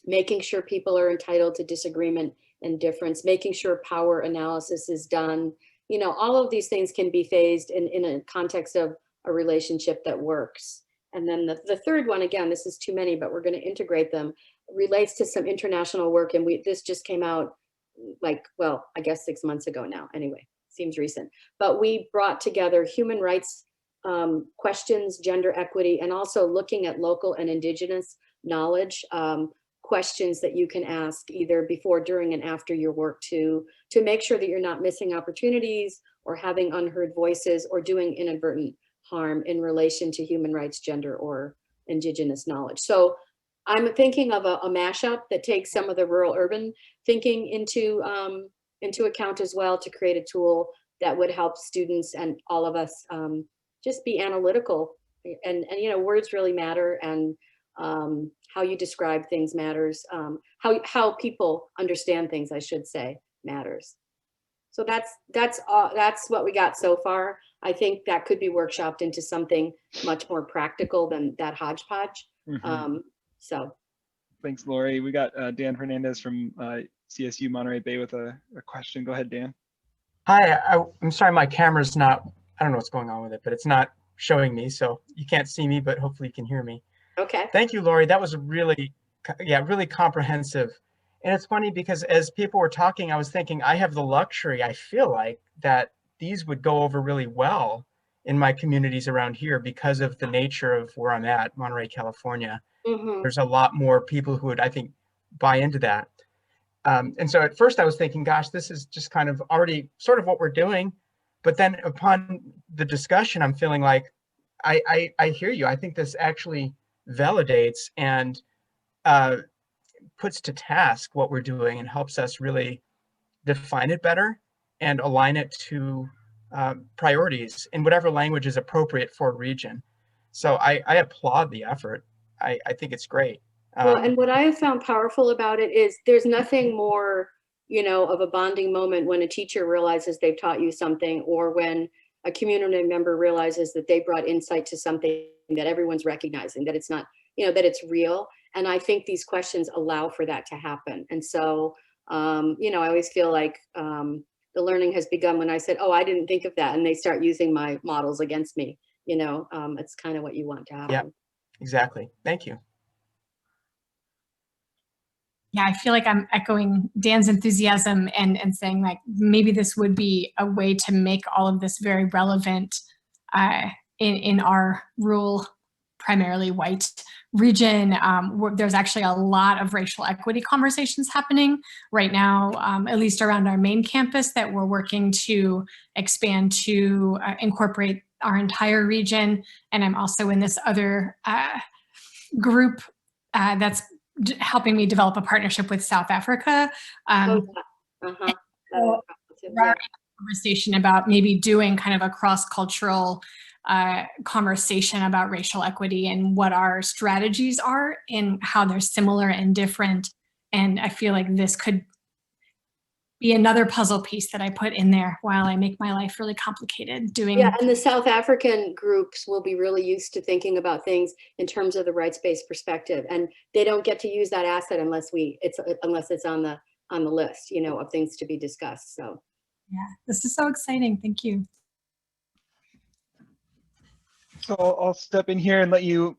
Making sure people are entitled to disagreement and difference, making sure power analysis is done. You know, all of these things can be phased in a context of a relationship that works. And then the third one, again, this is too many, but we're going to integrate them, relates to some international work. And this just came out like, well, I guess 6 months ago now. Anyway, seems recent. But we brought together human rights questions, gender equity, and also looking at local and indigenous knowledge, questions that you can ask either before, during, and after your work to make sure that you're not missing opportunities or having unheard voices or doing inadvertent harm in relation to human rights, gender, or indigenous knowledge. So I'm thinking of a mashup that takes some of the rural urban thinking into account as well, to create a tool that would help students and all of us just be analytical. And you know, words really matter, and how you describe things matters. How people understand things, I should say, matters. So that's what we got so far. I think that could be workshopped into something much more practical than that hodgepodge. So thanks, Lori. We got Dan Hernandez from CSU Monterey Bay with a question. Go ahead, Dan. Hi, I'm sorry, my camera's not, I don't know what's going on with it, but it's not showing me, so you can't see me, but hopefully you can hear me. Okay. Thank you, Lori. That was really comprehensive. And it's funny because as people were talking, I was thinking I have the luxury, I feel like, that these would go over really well in my communities around here because of the nature of where I'm at, Monterey, California. There's a lot more people who would, I think, buy into that. And so at first I was thinking, gosh, this is just kind of already sort of what we're doing. But then upon the discussion, I'm feeling like, I hear you. I think this actually validates and puts to task what we're doing and helps us really define it better and align it to priorities in whatever language is appropriate for a region. So I applaud the effort. I think it's great. Well, and what I have found powerful about it is there's nothing more, you know, of a bonding moment when a teacher realizes they've taught you something, or when a community member realizes that they brought insight to something that everyone's recognizing, that it's not, you know, that it's real. And I think these questions allow for that to happen. And so, you know, I always feel like the learning has begun when I said, oh, I didn't think of that. And they start using my models against me. You know, it's kind of what you want to happen. Yeah, exactly. Thank you. Yeah, I feel like I'm echoing Dan's enthusiasm and saying, like, maybe this would be a way to make all of this very relevant in our rural, primarily white region. There's actually a lot of racial equity conversations happening right now, at least around our main campus, that we're working to expand to incorporate our entire region. And I'm also in this other group that's helping me develop a partnership with South Africa. Conversation about maybe doing kind of a cross-cultural conversation about racial equity and what our strategies are and how they're similar and different. And I feel like this could be another puzzle piece that I put in there while I make my life really complicated doing. Yeah, and the South African groups will be really used to thinking about things in terms of the rights-based perspective, and they don't get to use that asset unless it's on the list, you know, of things to be discussed. So yeah, this is so exciting. Thank you. So I'll step in here and let you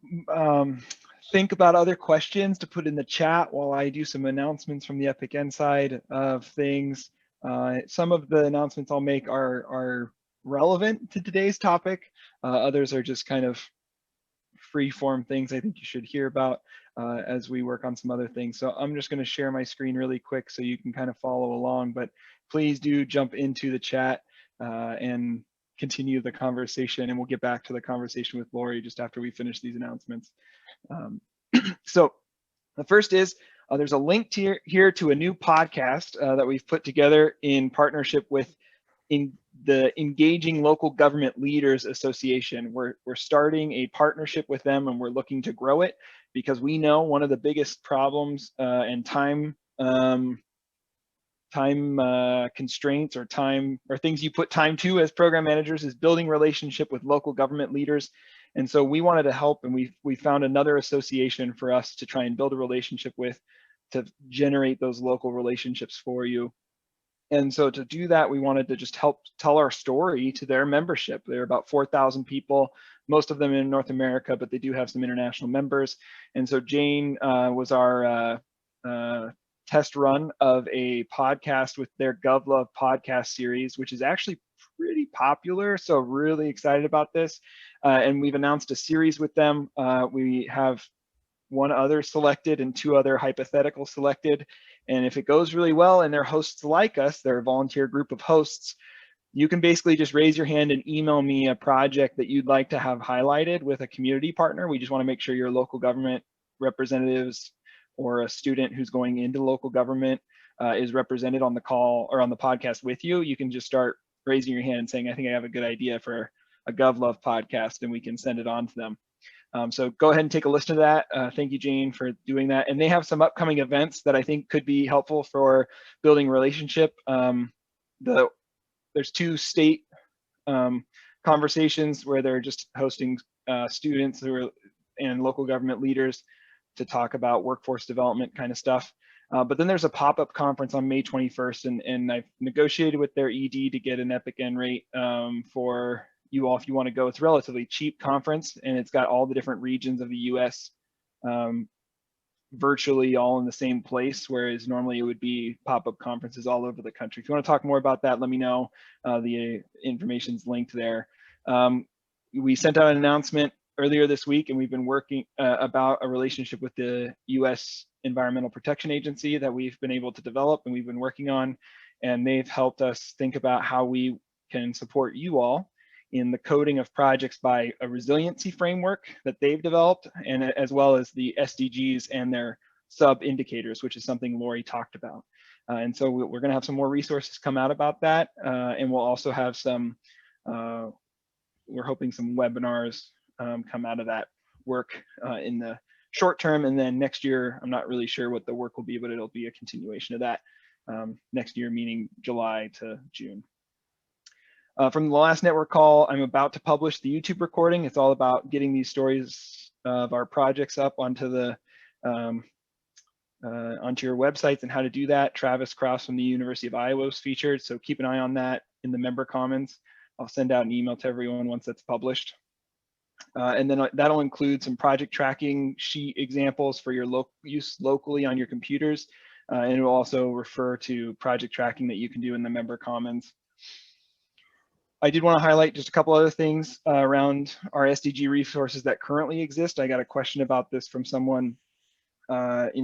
think about other questions to put in the chat while I do some announcements from the Epic End side of things. Some of the announcements I'll make are relevant to today's topic. Others are just kind of free form things I think you should hear about as we work on some other things. So I'm just going to share my screen really quick so you can kind of follow along, but please do jump into the chat and continue the conversation, and we'll get back to the conversation with Lori just after we finish these announcements. So the first is there's a link here to a new podcast that we've put together in partnership with the Engaging Local Government Leaders Association. We're starting a partnership with them, and we're looking to grow it because we know one of the biggest problems and time constraints or things you put time to as program managers is building relationship with local government leaders. And so we wanted to help, and we found another association for us to try and build a relationship with to generate those local relationships for you. And so to do that, we wanted to just help tell our story to their membership. There are about 4,000 people, most of them in North America, but they do have some international members. And so Jane was our test run of a podcast with their GovLove podcast series, which is actually pretty popular. So really excited about this. And we've announced a series with them. We have one other selected and 2 other hypothetical selected. And if it goes really well and their hosts like us, they're a volunteer group of hosts, You can basically just raise your hand and email me a project that you'd like to have highlighted with a community partner. We just want to make sure your local government representatives or a student who's going into local government is represented on the call or on the podcast with you. You can just start raising your hand and saying, I think I have a good idea for a GovLove podcast, and we can send it on to them. So go ahead and take a listen to that. Thank you, Jane, for doing that. And they have some upcoming events that I think could be helpful for building relationship. There's 2 state conversations where they're just hosting students and local government leaders to talk about workforce development kind of stuff. But then there's a pop-up conference on May 21st, and I've negotiated with their ED to get an Epic N rate for you all if you want to go. It's a relatively cheap conference, and it's got all the different regions of the US virtually all in the same place, whereas normally it would be pop-up conferences all over the country. If you want to talk more about that, let me know. The information's linked there. We sent out an announcement earlier this week, and we've been working about a relationship with the US Environmental Protection Agency that we've been able to develop and we've been working on, and they've helped us think about how we can support you all in the coding of projects by a resiliency framework that they've developed, and as well as the SDGs and their sub indicators, which is something Lori talked about. And so we're going to have some more resources come out about that, and we'll also have some, we're hoping some webinars come out of that work in the short term, and then next year, I'm not really sure what the work will be, but it'll be a continuation of that next year, meaning July to June. From the last network call, I'm about to publish the YouTube recording. It's all about getting these stories of our projects up onto the onto your websites and how to do that. Travis Cross from the University of Iowa was featured, so keep an eye on that in the member comments. I'll send out an email to everyone once that's published. And then that'll include some project tracking sheet examples for your use locally on your computers. And it will also refer to project tracking that you can do in the member commons. I did want to highlight just a couple other things around our SDG resources that currently exist. I got a question about this from someone in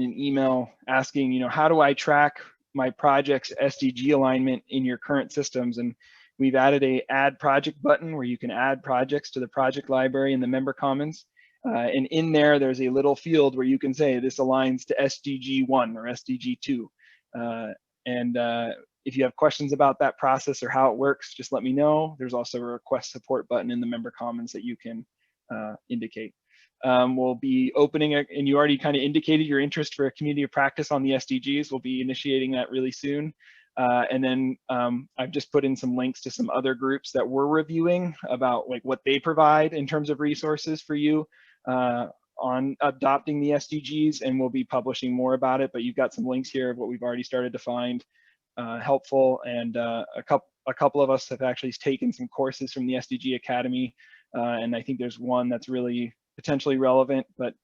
an email asking, you know, how do I track my project's SDG alignment in your current systems? And we've added a add project button where you can add projects to the project library in the member commons. And in there, there's a little field where you can say this aligns to SDG 1 or SDG 2. If you have questions about that process or how it works, just let me know. There's also a request support button in the member commons that you can indicate. We'll be opening, and you already kind of indicated your interest for a community of practice on the SDGs. We'll be initiating that really soon. And then I've just put in some links to some other groups that we're reviewing about like what they provide in terms of resources for you on adopting the SDGs, and we'll be publishing more about it, but you've got some links here of what we've already started to find helpful, and a couple of us have actually taken some courses from the SDG Academy, and I think there's one that's really potentially relevant, but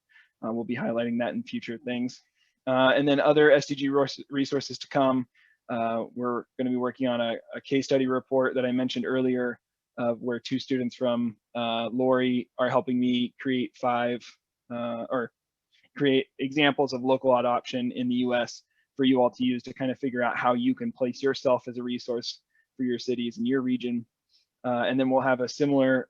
we'll be highlighting that in future things. And then other SDG resources to come. We're going to be working on a case study report that I mentioned earlier, where 2 students from Lori are helping me create create examples of local adoption in the US for you all to use to kind of figure out how you can place yourself as a resource for your cities and your region. And then we'll have a similar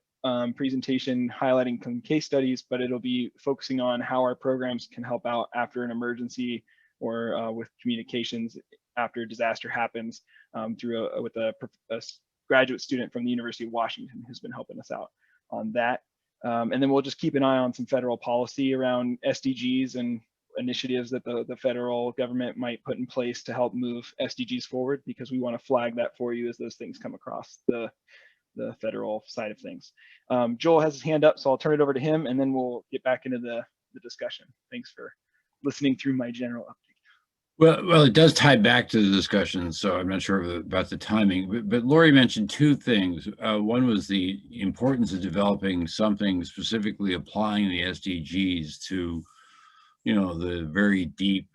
presentation highlighting some case studies, but it'll be focusing on how our programs can help out after an emergency or with communications after a disaster happens with a graduate student from the University of Washington who's been helping us out on that. And then we'll just keep an eye on some federal policy around SDGs and initiatives that the federal government might put in place to help move SDGs forward, because we want to flag that for you as those things come across the federal side of things. Joel has his hand up, so I'll turn it over to him, and then we'll get back into the discussion. Thanks for listening through my general update. Well, it does tie back to the discussion, so I'm not sure about the timing, but Lori mentioned 2 things. One was the importance of developing something specifically applying the SDGs to, you know, the very deep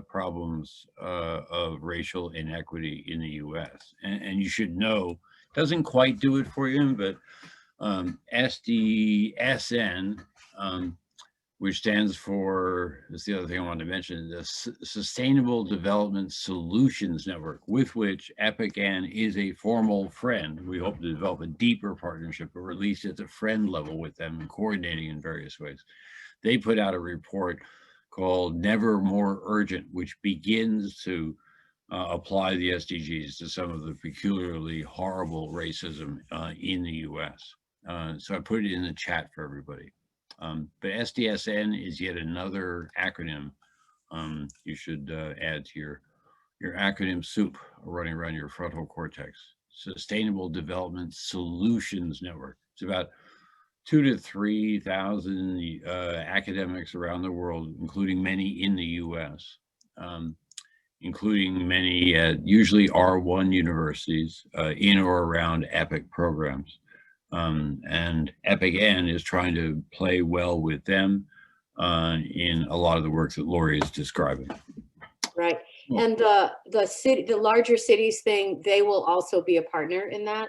problems of racial inequity in the US. And you should know, doesn't quite do it for you, but SDSN which stands for, that's the other thing I wanted to mention, the Sustainable Development Solutions Network, with which EPIC-N is a formal friend. We hope to develop a deeper partnership, or at least at the friend level with them and coordinating in various ways. They put out a report called Never More Urgent, which begins to apply the SDGs to some of the peculiarly horrible racism in the US. So I put it in the chat for everybody. But SDSN is yet another acronym you should add to your acronym soup running around your frontal cortex. Sustainable Development Solutions Network. It's about 2,000 to 3,000 academics around the world, including many in the US, including many at usually R1 universities in or around EPIC programs. And EPIC-N is trying to play well with them in a lot of the work that Lori is describing. Right. And the larger cities thing, they will also be a partner in that.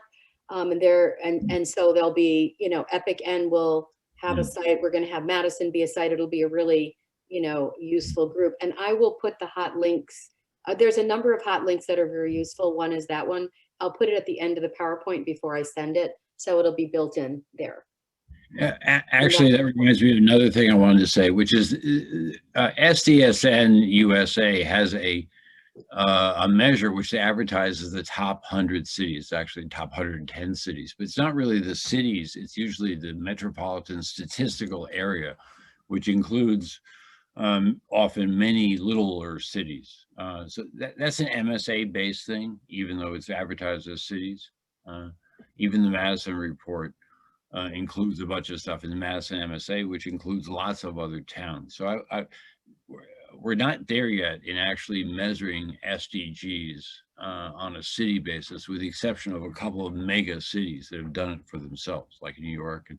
And so there'll be, you know, EPIC-N will have a site. We're going to have Madison be a site. It'll be a really, you know, useful group. And I will put the hot links. There's a number of hot links that are very useful. One is that one. I'll put it at the end of the PowerPoint before I send it, so it'll be built in there. Actually, that reminds me of another thing I wanted to say, which is SDSN USA has a measure which they advertise as the top 100 cities. It's actually top 110 cities, but it's not really the cities. It's usually the metropolitan statistical area, which includes often many littler cities. So that's an MSA-based thing, even though it's advertised as cities. Even the Madison report includes a bunch of stuff in the Madison MSA, which includes lots of other towns. So we're not there yet in actually measuring SDGs on a city basis, with the exception of a couple of mega cities that have done it for themselves, like New York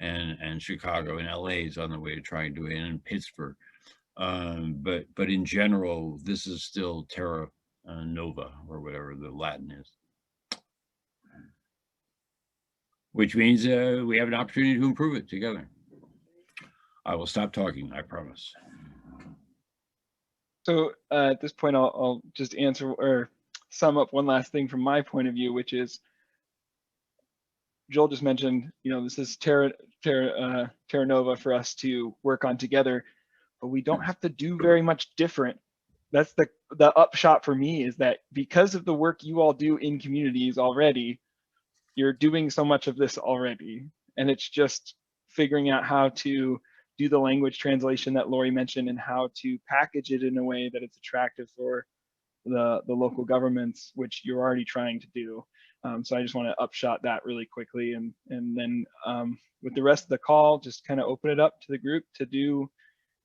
and Chicago, and LA is on the way to trying to do it, and Pittsburgh. But in general, this is still terra nova, or whatever the Latin is. Which means we have an opportunity to improve it together. I will stop talking, I promise. So at this point, I'll just answer or sum up one last thing from my point of view, which is Joel just mentioned, you know, this is terra nova for us to work on together, but we don't have to do very much different. That's the upshot for me, is that because of the work you all do in communities already, you're doing so much of this already. And it's just figuring out how to do the language translation that Lori mentioned and how to package it in a way that it's attractive for the local governments, which you're already trying to do. So I just want to upshot that really quickly. And then with the rest of the call, just kind of open it up to the group to do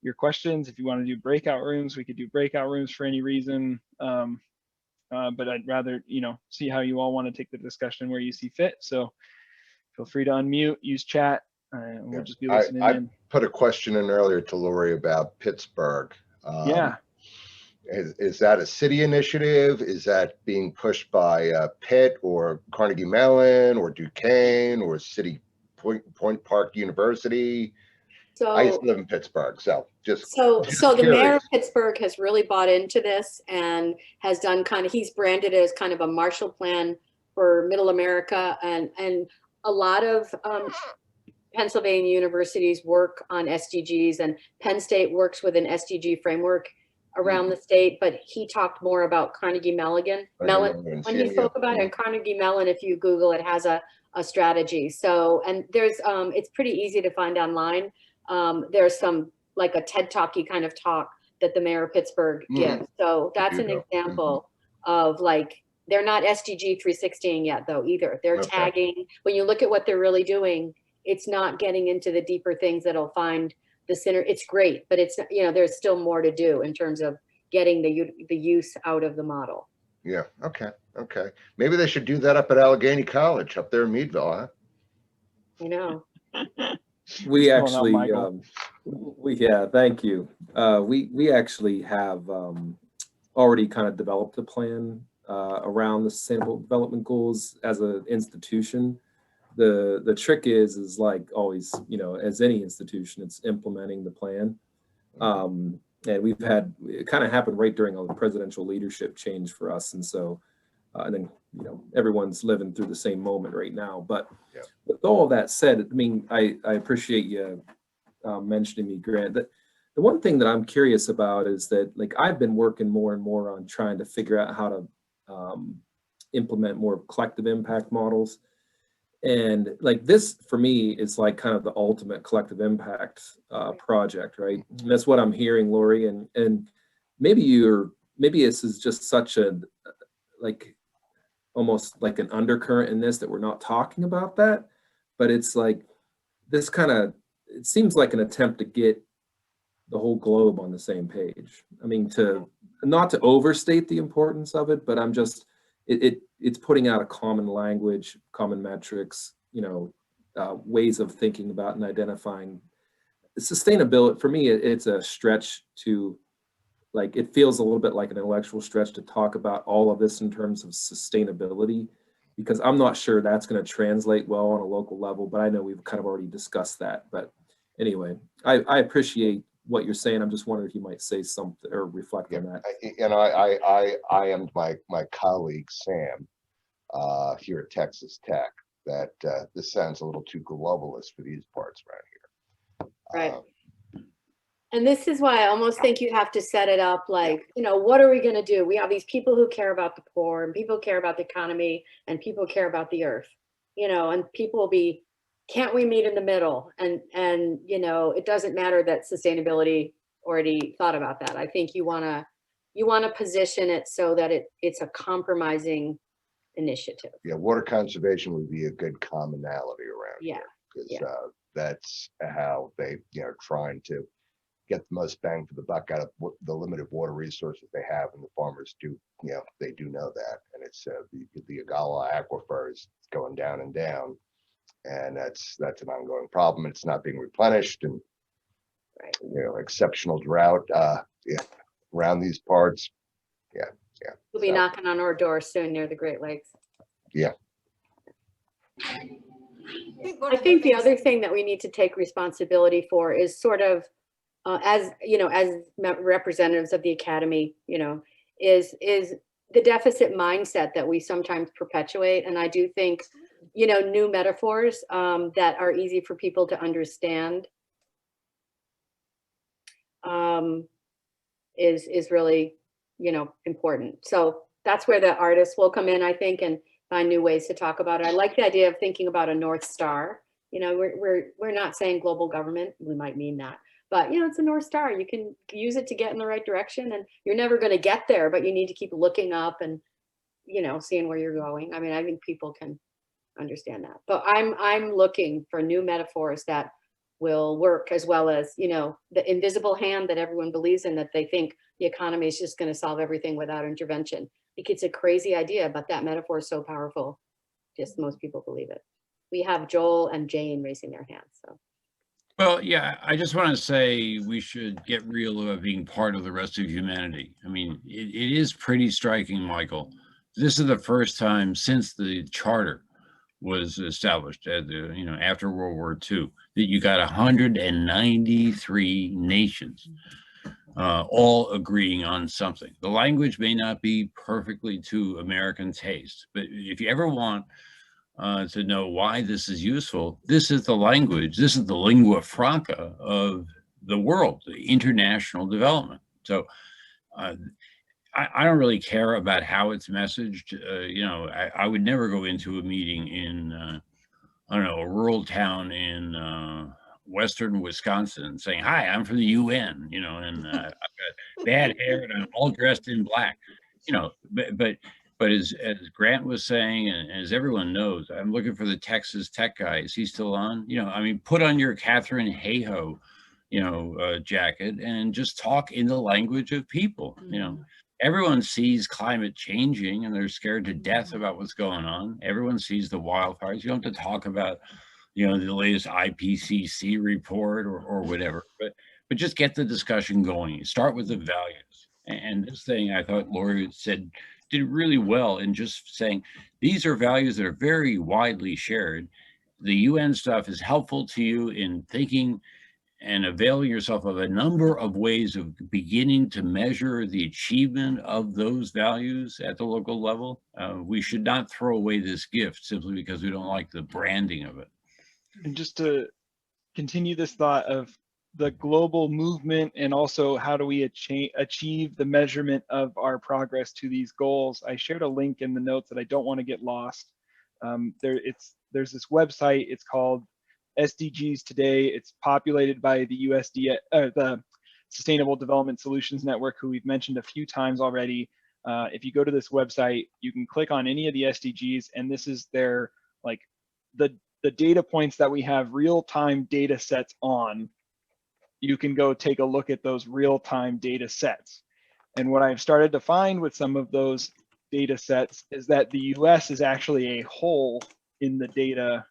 your questions. If you want to do breakout rooms, we could do breakout rooms for any reason. But I'd rather, you know, see how you all want to take the discussion where you see fit. So feel free to unmute, use chat, and we'll just be listening in. Put a question in earlier to Lori about Pittsburgh. Yeah. Is that a city initiative? Is that being pushed by Pitt or Carnegie Mellon or Duquesne or Point Park University? So I used to live in Pittsburgh, so just the mayor of Pittsburgh has really bought into this and has done he's branded it as kind of a Marshall Plan for Middle America, and a lot of Pennsylvania universities work on SDGs, and Penn State works with an SDG framework around the state, but he talked more about Carnegie Mellon when he spoke about it. And Carnegie Mellon, if you Google it, has a strategy. So, and there's it's pretty easy to find online. There's some like a TED Talky kind of talk that the mayor of Pittsburgh gives. So that's an example of, like, they're not SDG 360ing yet though either. They're tagging. When you look at what they're really doing, it's not getting into the deeper things that'll find the center. It's great, but it's, you know, there's still more to do in terms of getting the use out of the model. Yeah. Okay. Maybe they should do that up at Allegheny College up there in Meadville, huh? I know. We actually, yeah, thank you. We actually have already kind of developed a plan around the Sustainable Development Goals as an institution. the trick is like always, you know, as any institution, it's implementing the plan. And we've had, it kind of happened right during a presidential leadership change for us. And so, and then, you know, everyone's living through the same moment right now. But with all of that said, I mean, I appreciate you mentioning me, Grant. That the one thing that I'm curious about is that, like, I've been working more and more on trying to figure out how to implement more collective impact models. And like this, for me, is like kind of the ultimate collective impact project, right? And that's what I'm hearing, Lori. And maybe this is just such a, like, almost like an undercurrent in this, that we're not talking about that. But it's like this kind of, it seems like an attempt to get the whole globe on the same page. I mean, not to overstate the importance of it, but I'm just, it's putting out a common language, common metrics, you know, ways of thinking about and identifying sustainability. For me, it's a stretch to, like, it feels a little bit like an intellectual stretch to talk about all of this in terms of sustainability, because I'm not sure that's going to translate well on a local level, but I know we've kind of already discussed that. But anyway, I appreciate what you're saying. I'm just wondering if you might say something or reflect on that. And I am my colleague, Sam, here at Texas Tech, that this sounds a little too globalist for these parts around here. Right. And this is why I almost think you have to set it up like, you know, what are we going to do? We have these people who care about the poor, and people care about the economy, and people care about the earth, you know, and people will be, can't we meet in the middle? And you know, it doesn't matter that sustainability already thought about that. I think you want to position it so that it's a compromising initiative. Yeah, water conservation would be a good commonality around here, because that's how they, you know, trying to get the most bang for the buck out of the limited water resources they have, and the farmers do, you know, they do know that. And it's the Agala aquifer is going down and down, and that's an ongoing problem. It's not being replenished, and you know, exceptional drought around these parts. We'll be knocking on our door soon near the Great Lakes. I think the other thing that we need to take responsibility for is sort of, as you know, as representatives of the academy, you know, is the deficit mindset that we sometimes perpetuate. And I do think, you know, new metaphors that are easy for people to understand is really, you know, important. So that's where the artists will come in, I think, and find new ways to talk about it. I like the idea of thinking about a North Star. You know, we're not saying global government, we might mean that, but you know, it's a North Star. You can use it to get in the right direction, and you're never going to get there, but you need to keep looking up and, you know, seeing where you're going. I mean, I think people can understand that, but I'm looking for new metaphors that will work, as well as, you know, the invisible hand that everyone believes in, that they think the economy is just going to solve everything without intervention. I think it's a crazy idea, but that metaphor is so powerful. Just most people believe it. We have Joel and Jane raising their hands. So. Well, yeah, I just want to say we should get real about being part of the rest of humanity. I mean, it is pretty striking, Michael. This is the first time since the charter was established at the, you know, after World War II, that you got 193 nations all agreeing on something. The language may not be perfectly to American taste, but if you ever want to know why this is useful, this is the language, this is the lingua franca of the world, the international development. So I don't really care about how it's messaged. You know, I would never go into a meeting in, I don't know, a rural town in Western Wisconsin saying, "Hi, I'm from the UN," you know, and I've got bad hair and I'm all dressed in black, you know, but as Grant was saying, and as everyone knows, I'm looking for the Texas Tech guy. Is he still on? You know, I mean, put on your Catherine Hayhoe, you know, jacket and just talk in the language of people, you know. Everyone sees climate changing and they're scared to death about what's going on. Everyone sees the wildfires. You don't have to talk about, you know, the latest IPCC report or whatever, but just get the discussion going. You start with the values. And this thing, I thought Lori said, did really well in just saying, these are values that are very widely shared. the UN stuff is helpful to you in thinking and availing yourself of a number of ways of beginning to measure the achievement of those values at the local level. We should not throw away this gift simply because we don't like the branding of it. And just to continue this thought of the global movement and also how do we achieve the measurement of our progress to these goals, I shared a link in the notes that I don't want to get lost. There's this website, it's called SDGs Today. It's populated by the the Sustainable Development Solutions Network, who we've mentioned a few times already. If you go to this website, you can click on any of the SDGs, and this is their, like, the data points that we have real-time data sets on. You can go take a look at those real-time data sets. And what I've started to find with some of those data sets is that the US is actually a hole in the data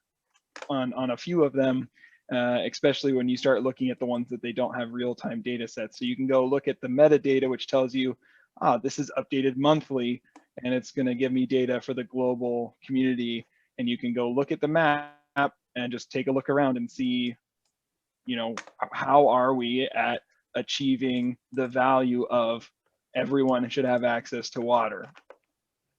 on a few of them, especially when you start looking at the ones that they don't have real-time data sets. So you can go look at the metadata, which tells you, this is updated monthly, and it's going to give me data for the global community. And you can go look at the map and just take a look around and see, you know, how are we at achieving the value of everyone should have access to water,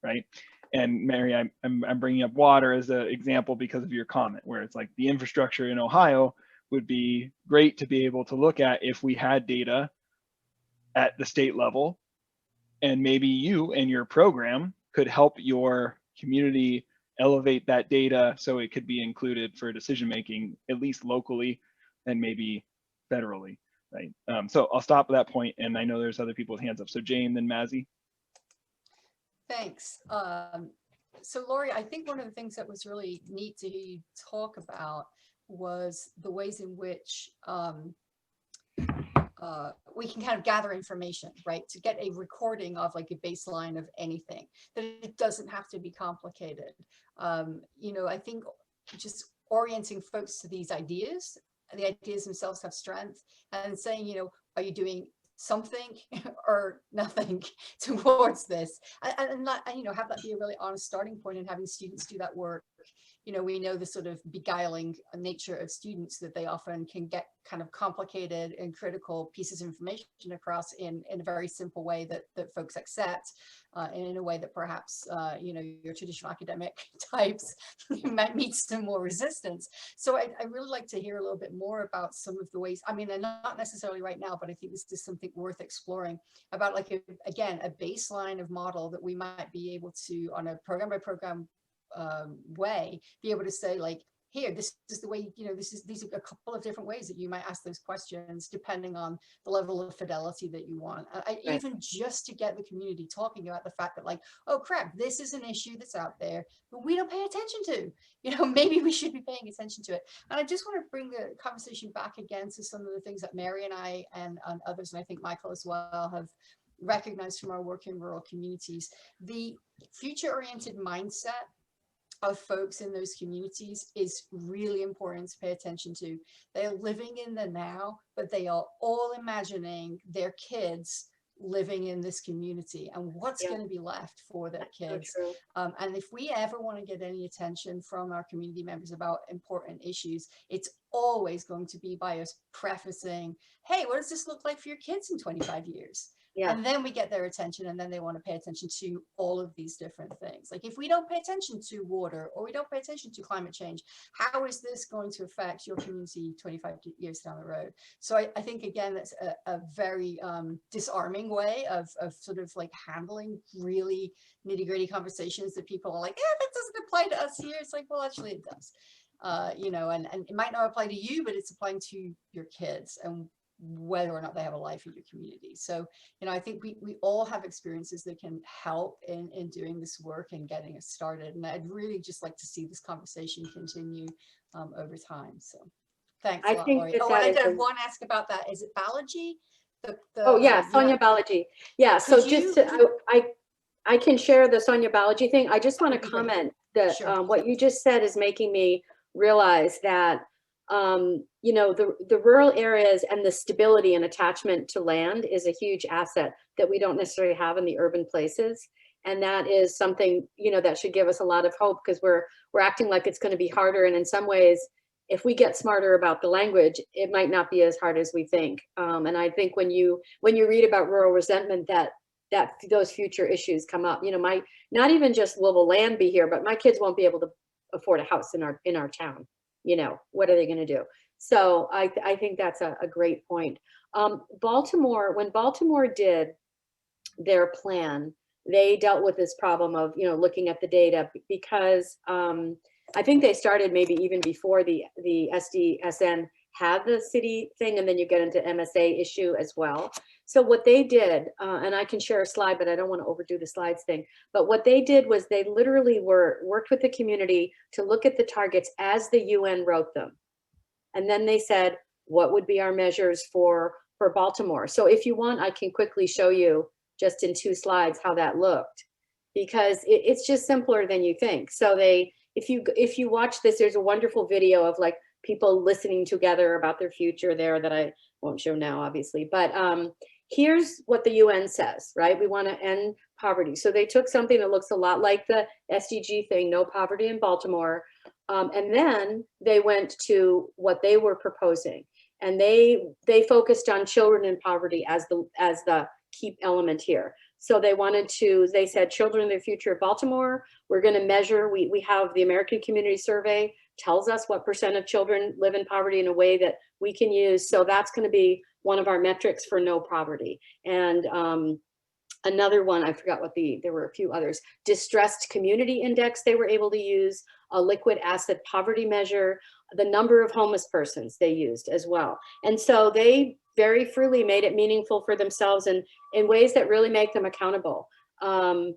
right? And Mary, I'm bringing up water as an example because of your comment, where it's like the infrastructure in Ohio would be great to be able to look at if we had data at the state level, and maybe you and your program could help your community elevate that data so it could be included for decision making, at least locally and maybe federally, right? So I'll stop at that point, and I know there's other people with hands up. So Jane, then Mazzy. Thanks. So Lori, I think one of the things that was really neat to hear you talk about was the ways in which we can kind of gather information, right? To get a recording of like a baseline of anything, that it doesn't have to be complicated. You know, I think just orienting folks to these ideas, the ideas themselves have strength, and saying, you know, are you doing something or nothing towards this, and you know, have that be a really honest starting point, and having students do that work. You know, we know the sort of beguiling nature of students, that they often can get kind of complicated and critical pieces of information across in a very simple way that folks accept, and in a way that perhaps, you know, your traditional academic types might meet some more resistance. So I really like to hear a little bit more about some of the ways, I mean, and not necessarily right now, but I think this is something worth exploring, about like, again, a baseline of model that we might be able to, on a program by program way, be able to say, like, here, this is the way, you know, these are a couple of different ways that you might ask those questions depending on the level of fidelity that you want. Even just to get the community talking about the fact that, like, oh crap, this is an issue that's out there, but we don't pay attention to, you know, maybe we should be paying attention to it. And I just want to bring the conversation back again to some of the things that Mary and I and others, and I think Michael as well, have recognized from our work in rural communities. The future-oriented mindset of folks in those communities is really important to pay attention to. They are living in the now, but they are all imagining their kids living in this community and what's going to be left for their kids. So and if we ever want to get any attention from our community members about important issues, it's always going to be by us prefacing, hey, what does this look like for your kids in 25 years? And then we get their attention, and then they want to pay attention to all of these different things. Like, if we don't pay attention to water, or we don't pay attention to climate change, how is this going to affect your community 25 years down the road? So I think, again, that's a very disarming way of sort of like handling really nitty-gritty conversations that people are like, yeah, that doesn't apply to us here. It's like, well, actually it does. You know, and it might not apply to you, but it's applying to your kids, and whether or not they have a life in your community. So, you know, I think we all have experiences that can help in doing this work and getting us started. And I'd really just like to see this conversation continue over time. So thanks a lot, Lori. Oh, I did want to ask about that. Is it Balaji? Oh yeah, Sonia Balaji. Yeah, so just I can share the Sonia Balaji thing. I just want to comment that what you just said is making me realize that you know, the rural areas and the stability and attachment to land is a huge asset that we don't necessarily have in the urban places. And that is something, you know, that should give us a lot of hope, because we're acting like it's going to be harder. And in some ways, if we get smarter about the language, it might not be as hard as we think. And I think when you read about rural resentment, that those future issues come up. You know, not even just will the land be here, but my kids won't be able to afford a house in our town. You know, what are they going to do? So I think that's a great point. Baltimore, when Baltimore did their plan, they dealt with this problem of, you know, looking at the data, because I think they started maybe even before the SDSN had the city thing, and then you get into MSA issue as well. So what they did, and I can share a slide, but I don't want to overdo the slides thing, but what they did was they literally worked with the community to look at the targets as the UN wrote them. And then they said, what would be our measures for Baltimore? So if you want, I can quickly show you just in 2 slides how that looked, because it's just simpler than you think. So if you watch this, there's a wonderful video of like people listening together about their future there that I won't show now, obviously. But here's what the UN says, right? We want to end poverty. So they took something that looks a lot like the SDG thing, no poverty in Baltimore. And then they went to what they were proposing. And they focused on children in poverty as the key element here. So they said children in the future of Baltimore, we're going to measure, we have the American Community Survey tells us what % of children live in poverty in a way that we can use. So that's going to be one of our metrics for no poverty. And another one, I forgot there were a few others, distressed community index they were able to use, a liquid asset poverty measure, the number of homeless persons they used as well. And so they very freely made it meaningful for themselves and in ways that really make them accountable. And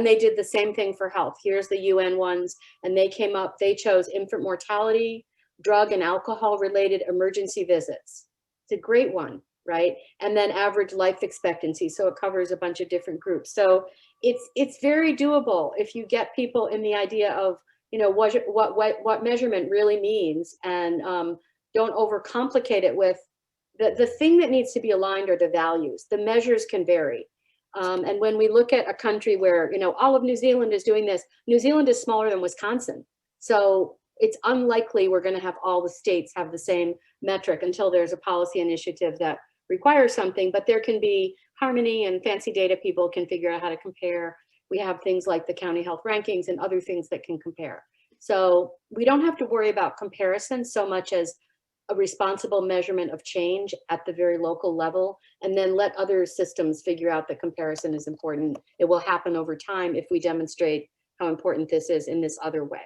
they did the same thing for health. Here's the UN ones, and they chose infant mortality, drug and alcohol related emergency visits. It's a great one, right? And then average life expectancy. So it covers a bunch of different groups. So it's very doable if you get people in the idea of, you know, what measurement really means, and don't overcomplicate it with the thing that needs to be aligned are the values. The measures can vary. And when we look at a country where, you know, all of New Zealand is doing this, New Zealand is smaller than Wisconsin. So it's unlikely we're going to have all the states have the same metric until there's a policy initiative that requires something, but there can be harmony, and fancy data people can figure out how to compare. We have things like the county health rankings and other things that can compare. So we don't have to worry about comparison so much as a responsible measurement of change at the very local level, and then let other systems figure out that comparison is important. It will happen over time if we demonstrate how important this is in this other way.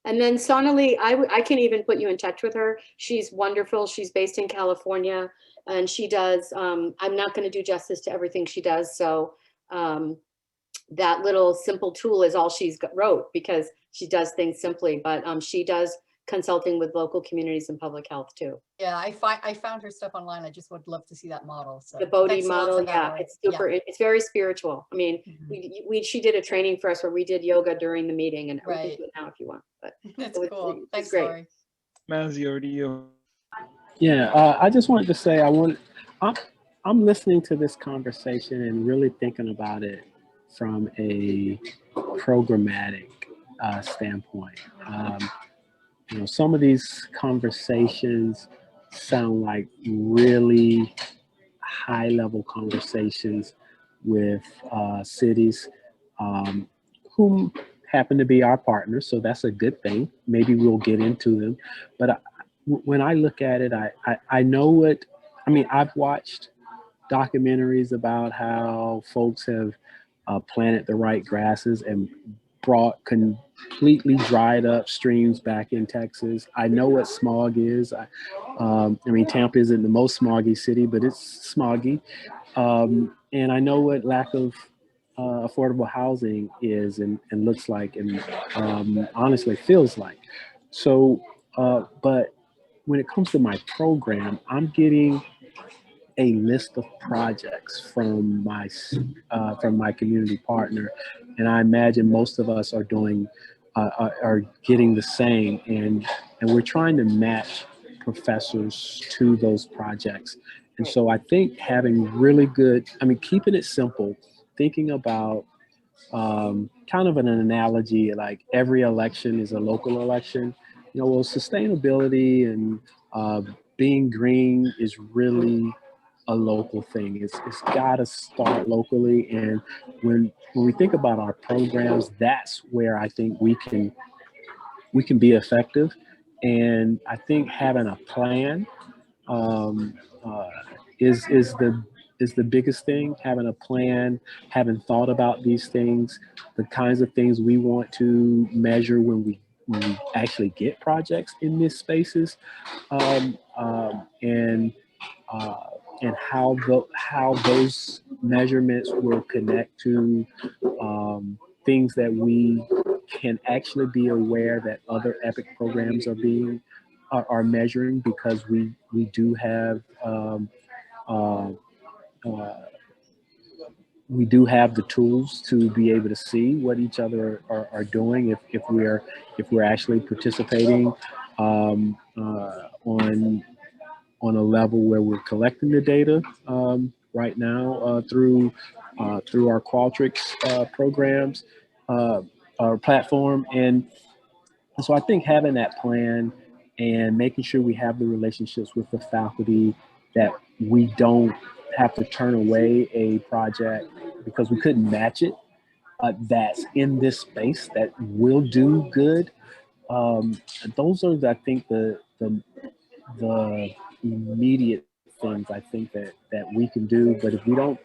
And then Sonali, I can even put you in touch with her. She's wonderful. She's based in California, and she does, I'm not going to do justice to everything she does. So that little simple tool is all she's wrote, because she does things simply, but she does consulting with local communities and public health too. Yeah, I found her stuff online. I just would love to see that model. So the Bodhi model, yeah, it's super. Yeah. It's very spiritual. I mean, she did a training for us where we did yoga during the meeting, and we can do it now if you want. But that's cool. Thanks, great. Lori. Mazzy, over to you. Yeah, I just wanted to say I'm listening to this conversation and really thinking about it from a programmatic standpoint. You know, some of these conversations sound like really high-level conversations with cities who happen to be our partners, so that's a good thing. Maybe we'll get into them. But when I look at it, I know what, I mean, I've watched documentaries about how folks have planted the right grasses and brought completely dried up streams back in Texas. I know what smog is. I mean, Tampa isn't the most smoggy city, but it's smoggy. And I know what lack of affordable housing is and looks like, and honestly feels like. So, but when it comes to my program, I'm getting a list of projects from my community partner, and I imagine most of us are doing are getting the same, and we're trying to match professors to those projects. And so I think having really good, I mean, keeping it simple, thinking about kind of an analogy, like every election is a local election. You know, well, sustainability and being green is really a local thing. It's got to start locally. And when we think about our programs, that's where I think we can be effective. And I think having a plan is the biggest thing. Having a plan, having thought about these things, the kinds of things we want to measure when we actually get projects in these spaces, and how those measurements will connect to things that we can actually be aware that other EPIC programs are measuring, because we do have the tools to be able to see what each other are doing if we're actually participating on a level where we're collecting the data right now through our Qualtrics programs our platform. And so I think having that plan and making sure we have the relationships with the faculty, that we don't have to turn away a project because we couldn't match it, that's in this space that will do good. Those are, I think, the immediate things I think that we can do. But if we don't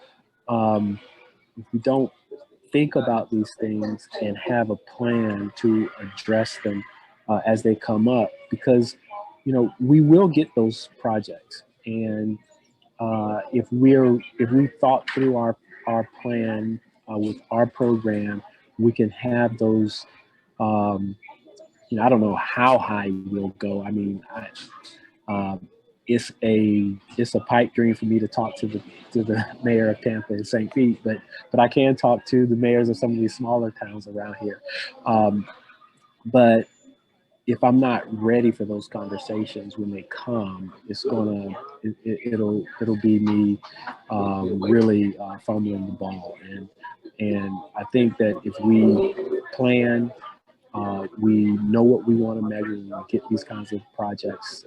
think about these things and have a plan to address them as they come up, because we will get those projects. And if we thought through our plan with our program, we can have those. I don't know how high we'll go. I mean, it's a pipe dream for me to talk to the mayor of Tampa and St. Pete, but I can talk to the mayors of some of these smaller towns around here. But if I'm not ready for those conversations when they come, it'll be me really fumbling the ball. And I think that if we plan, we know what we want to measure, and we get these kinds of projects,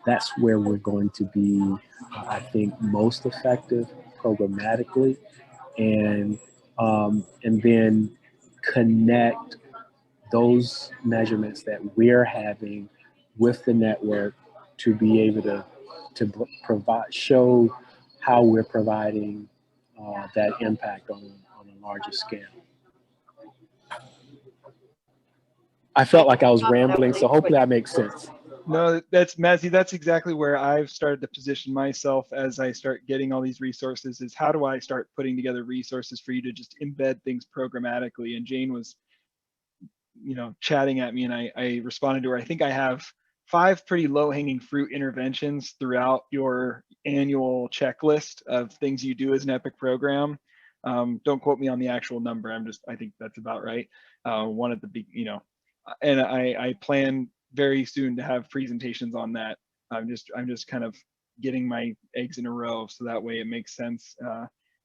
that's where we're going to be, I think, most effective programmatically, and then connect those measurements that we're having with the network to be able to show how we're providing that impact on a larger scale. I felt like I was rambling, so hopefully that makes sense. No, that's Mazzy. That's exactly where I've started to position myself as I start getting all these resources, is how do I start putting together resources for you to just embed things programmatically? And Jane was, chatting at me, and I responded to her. I think I have 5 pretty low-hanging fruit interventions throughout your annual checklist of things you do as an EPIC program. Don't quote me on the actual number. I think that's about right. One at the big, and I plan very soon to have presentations on that. I'm just kind of getting my eggs in a row, so that way it makes sense,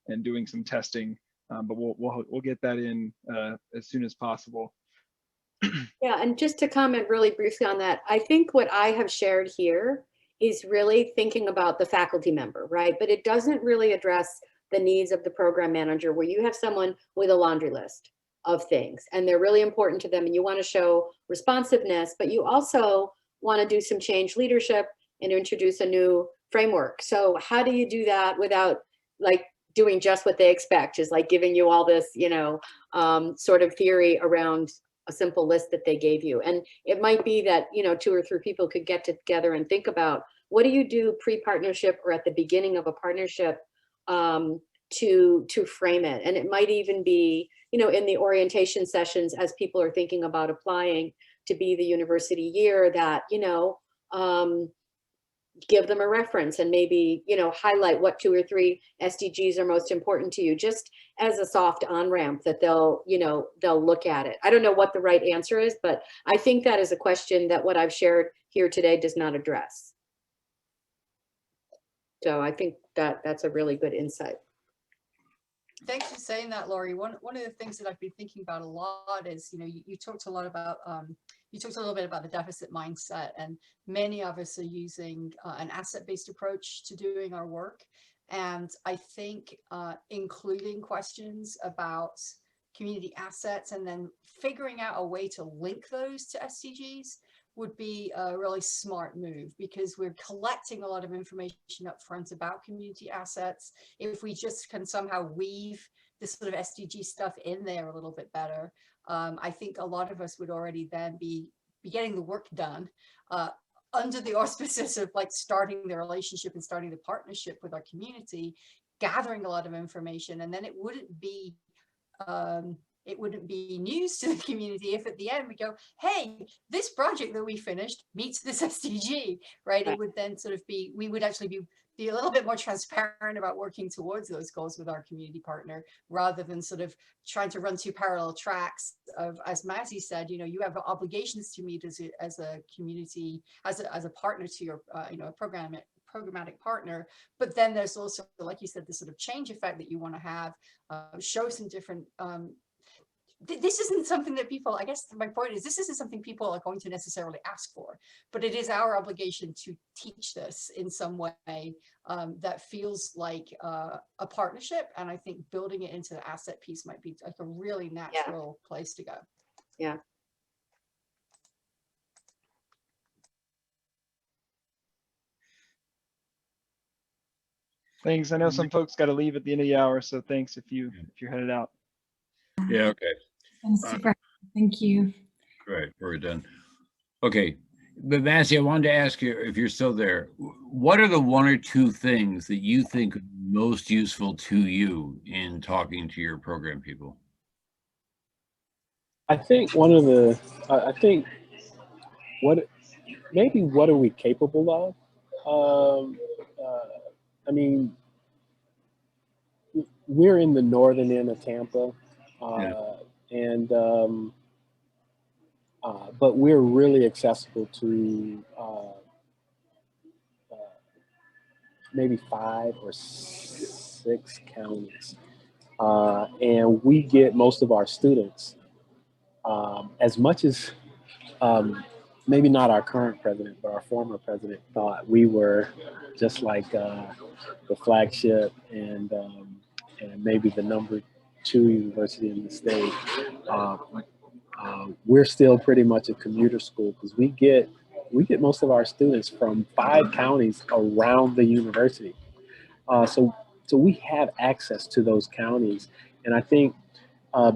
and doing some testing. But we'll get that in as soon as possible. Yeah, and just to comment really briefly on that, I think what I have shared here is really thinking about the faculty member, right? But it doesn't really address the needs of the program manager, where you have someone with a laundry list of things and they're really important to them, and you want to show responsiveness, but you also want to do some change leadership and introduce a new framework. So how do you do that without like doing just what they expect, is like giving you all this, sort of theory around a simple list that they gave you? And it might be that 2 or 3 people could get together and think about, what do you do pre-partnership or at the beginning of a partnership to frame it? And it might even be in the orientation sessions, as people are thinking about applying to be the university year, that give them a reference and maybe highlight what 2 or 3 SDGs are most important to you, just as a soft on-ramp that they'll look at it. I don't know what the right answer is, but I think that is a question that what I've shared here today does not address. So I think that's a really good insight. Thanks for saying that, Laurie. One of the things that I've been thinking about a lot is, you talked a lot about, you talked a little bit about the deficit mindset, and many of us are using an asset-based approach to doing our work. And I think including questions about community assets and then figuring out a way to link those to SDGs would be a really smart move, because we're collecting a lot of information up front about community assets. If we just can somehow weave this sort of SDG stuff in there a little bit better, I think a lot of us would already then be getting the work done under the auspices of like starting the relationship and starting the partnership with our community, gathering a lot of information, and then it wouldn't be news to the community if at the end we go, hey, this project that we finished meets this SDG, right? It would then sort of be, we would actually be a little bit more transparent about working towards those goals with our community partner, rather than sort of trying to run two parallel tracks of, as Mazzy said, you have obligations to meet as a community, as a partner to your, a programmatic partner, but then there's also, like you said, the sort of change effect that you want to have, show some different, this isn't something that people, I guess my point is, this isn't something people are going to necessarily ask for, but it is our obligation to teach this in some way that feels like a partnership. And I think building it into the asset piece might be like a really natural place to go. Yeah. Thanks. I know some folks got to leave at the end of the hour, so thanks if you're headed out. Yeah, okay. Super. Thank you. Great, we're done. Okay, but Massey, I wanted to ask you, if you're still there, what are the one or two things that you think are most useful to you in talking to your program people? I think what are we capable of? I mean, we're in the northern end of Tampa, but we're really accessible to maybe 5 or 6 counties, and we get most of our students, as much as maybe not our current president, but our former president thought we were just like the flagship and maybe the #2 university in the state. We're still pretty much a commuter school, because we get most of our students from 5 counties around the university. So we have access to those counties, and I think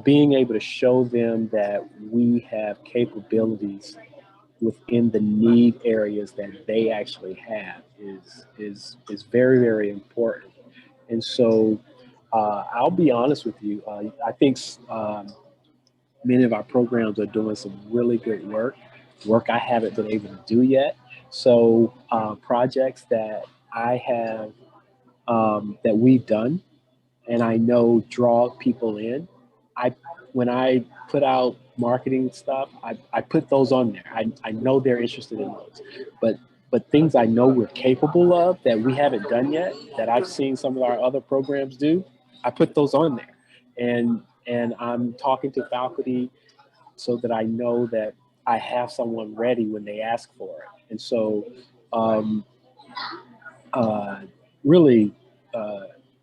being able to show them that we have capabilities within the need areas that they actually have is very, very important. And so I'll be honest with you, I think many of our programs are doing some really good work I haven't been able to do yet. So projects that I have, that we've done and I know draw people in, when I put out marketing stuff, I put those on there. I know they're interested in those, but things I know we're capable of that we haven't done yet, that I've seen some of our other programs do, I put those on there. And I'm talking to faculty so that I know that I have someone ready when they ask for it. And so really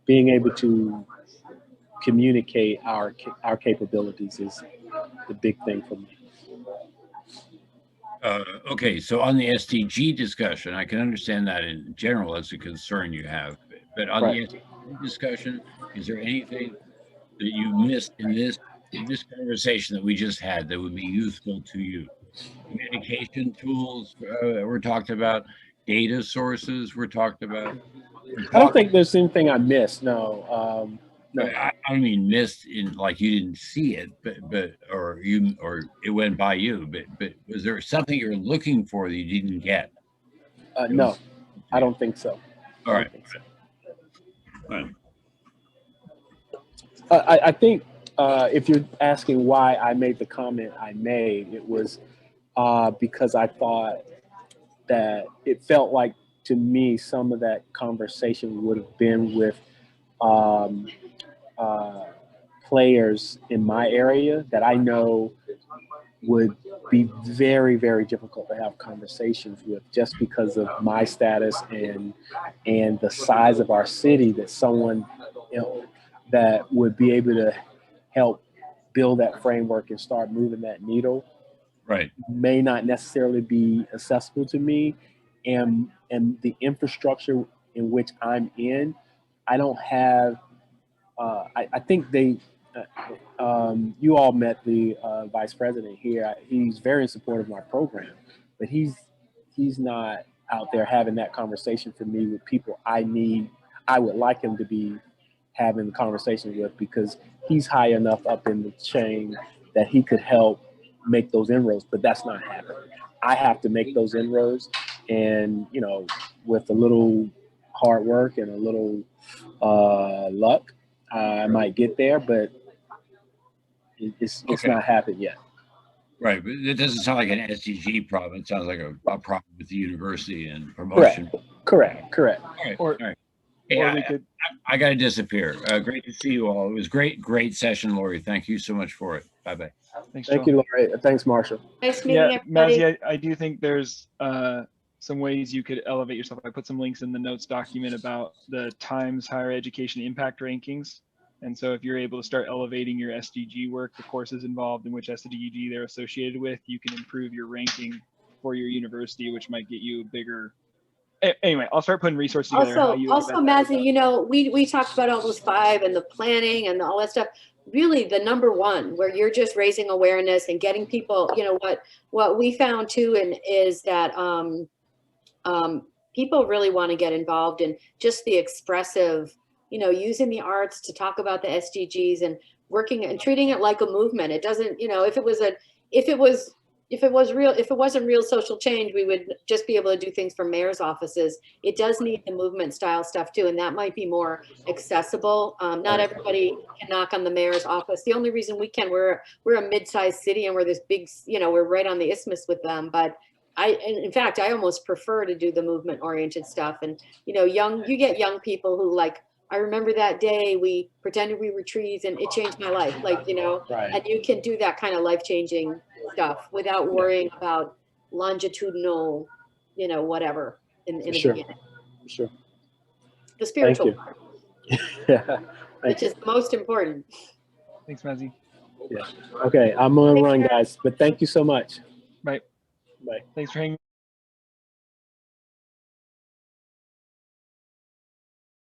being able to communicate our capabilities is the big thing for me. Okay, so on the SDG discussion, I can understand that in general that's a concern you have, but on the SDG discussion, is there anything that you missed in this conversation that we just had that would be useful to you? Communication tools we're talked about, data sources we're talked about. I don't think there's anything I missed. No. No. I mean missed in like you didn't see it, but or it went by you. But was there something you were looking for that you didn't get? No, I don't think so. All right. I think if you're asking why I made the comment I made, it was because I thought that it felt like to me, some of that conversation would have been with players in my area that I know would be very, very difficult to have conversations with, just because of my status and the size of our city, that someone, you know, that would be able to help build that framework and start moving that needle, right, may not necessarily be accessible to me. And the infrastructure in which I'm in, I don't have, I think they, you all met the vice president here. He's very supportive of my program, but he's not out there having that conversation for me with people I would like him to be having the conversation with, because he's high enough up in the chain that he could help make those inroads, but that's not happening. I have to make those inroads, and, you know, with a little hard work and a little luck, I might get there, but it's okay, not happened yet. Right, but it doesn't sound like an SDG problem. It sounds like a problem with the university and promotion. Correct. All right, Or, all right. Hey, or we could. I got to disappear. Great to see you all. It was great session, Lori. Thank you so much for it. Bye-bye. Thanks, Thank Joel. you, Lori. Thanks, Marshall. Nice meeting Yeah, everybody. Mazzy, I do think there's some ways you could elevate yourself. I put some links in the notes document about the Times Higher Education Impact Rankings. And so if you're able to start elevating your SDG work, the courses involved in which SDG they're associated with, you can improve your ranking for your university, which might get you a bigger. Anyway, I'll start putting resources together. Also, Mazzy, you know, we talked about all those 5 and the planning and all that stuff. Really, the number one, where you're just raising awareness and getting people, you know, what we found too, and is that people really want to get involved in just the expressive, you know, using the arts to talk about the SDGs and working and treating it like a movement. It doesn't, you know, if it wasn't real social change, we would just be able to do things from mayor's offices. It does need the movement style stuff too, and that might be more accessible. Not everybody can knock on the mayor's office. The only reason we can, we're a mid-sized city, and we're this big, you know, we're right on the isthmus with them. But in fact, I almost prefer to do the movement oriented stuff. And, you know, you get young people who, like, I remember that day we pretended we were trees and it changed my life. Like, you know, and you can do that kind of life-changing stuff without worrying about longitudinal, you know, whatever in the beginning. Sure. The spiritual part, Yeah. which is the most important. Thanks, Mazzy. Yeah. Okay, I'm gonna run, guys, but thank you so much. Bye. Bye. Thanks for hanging.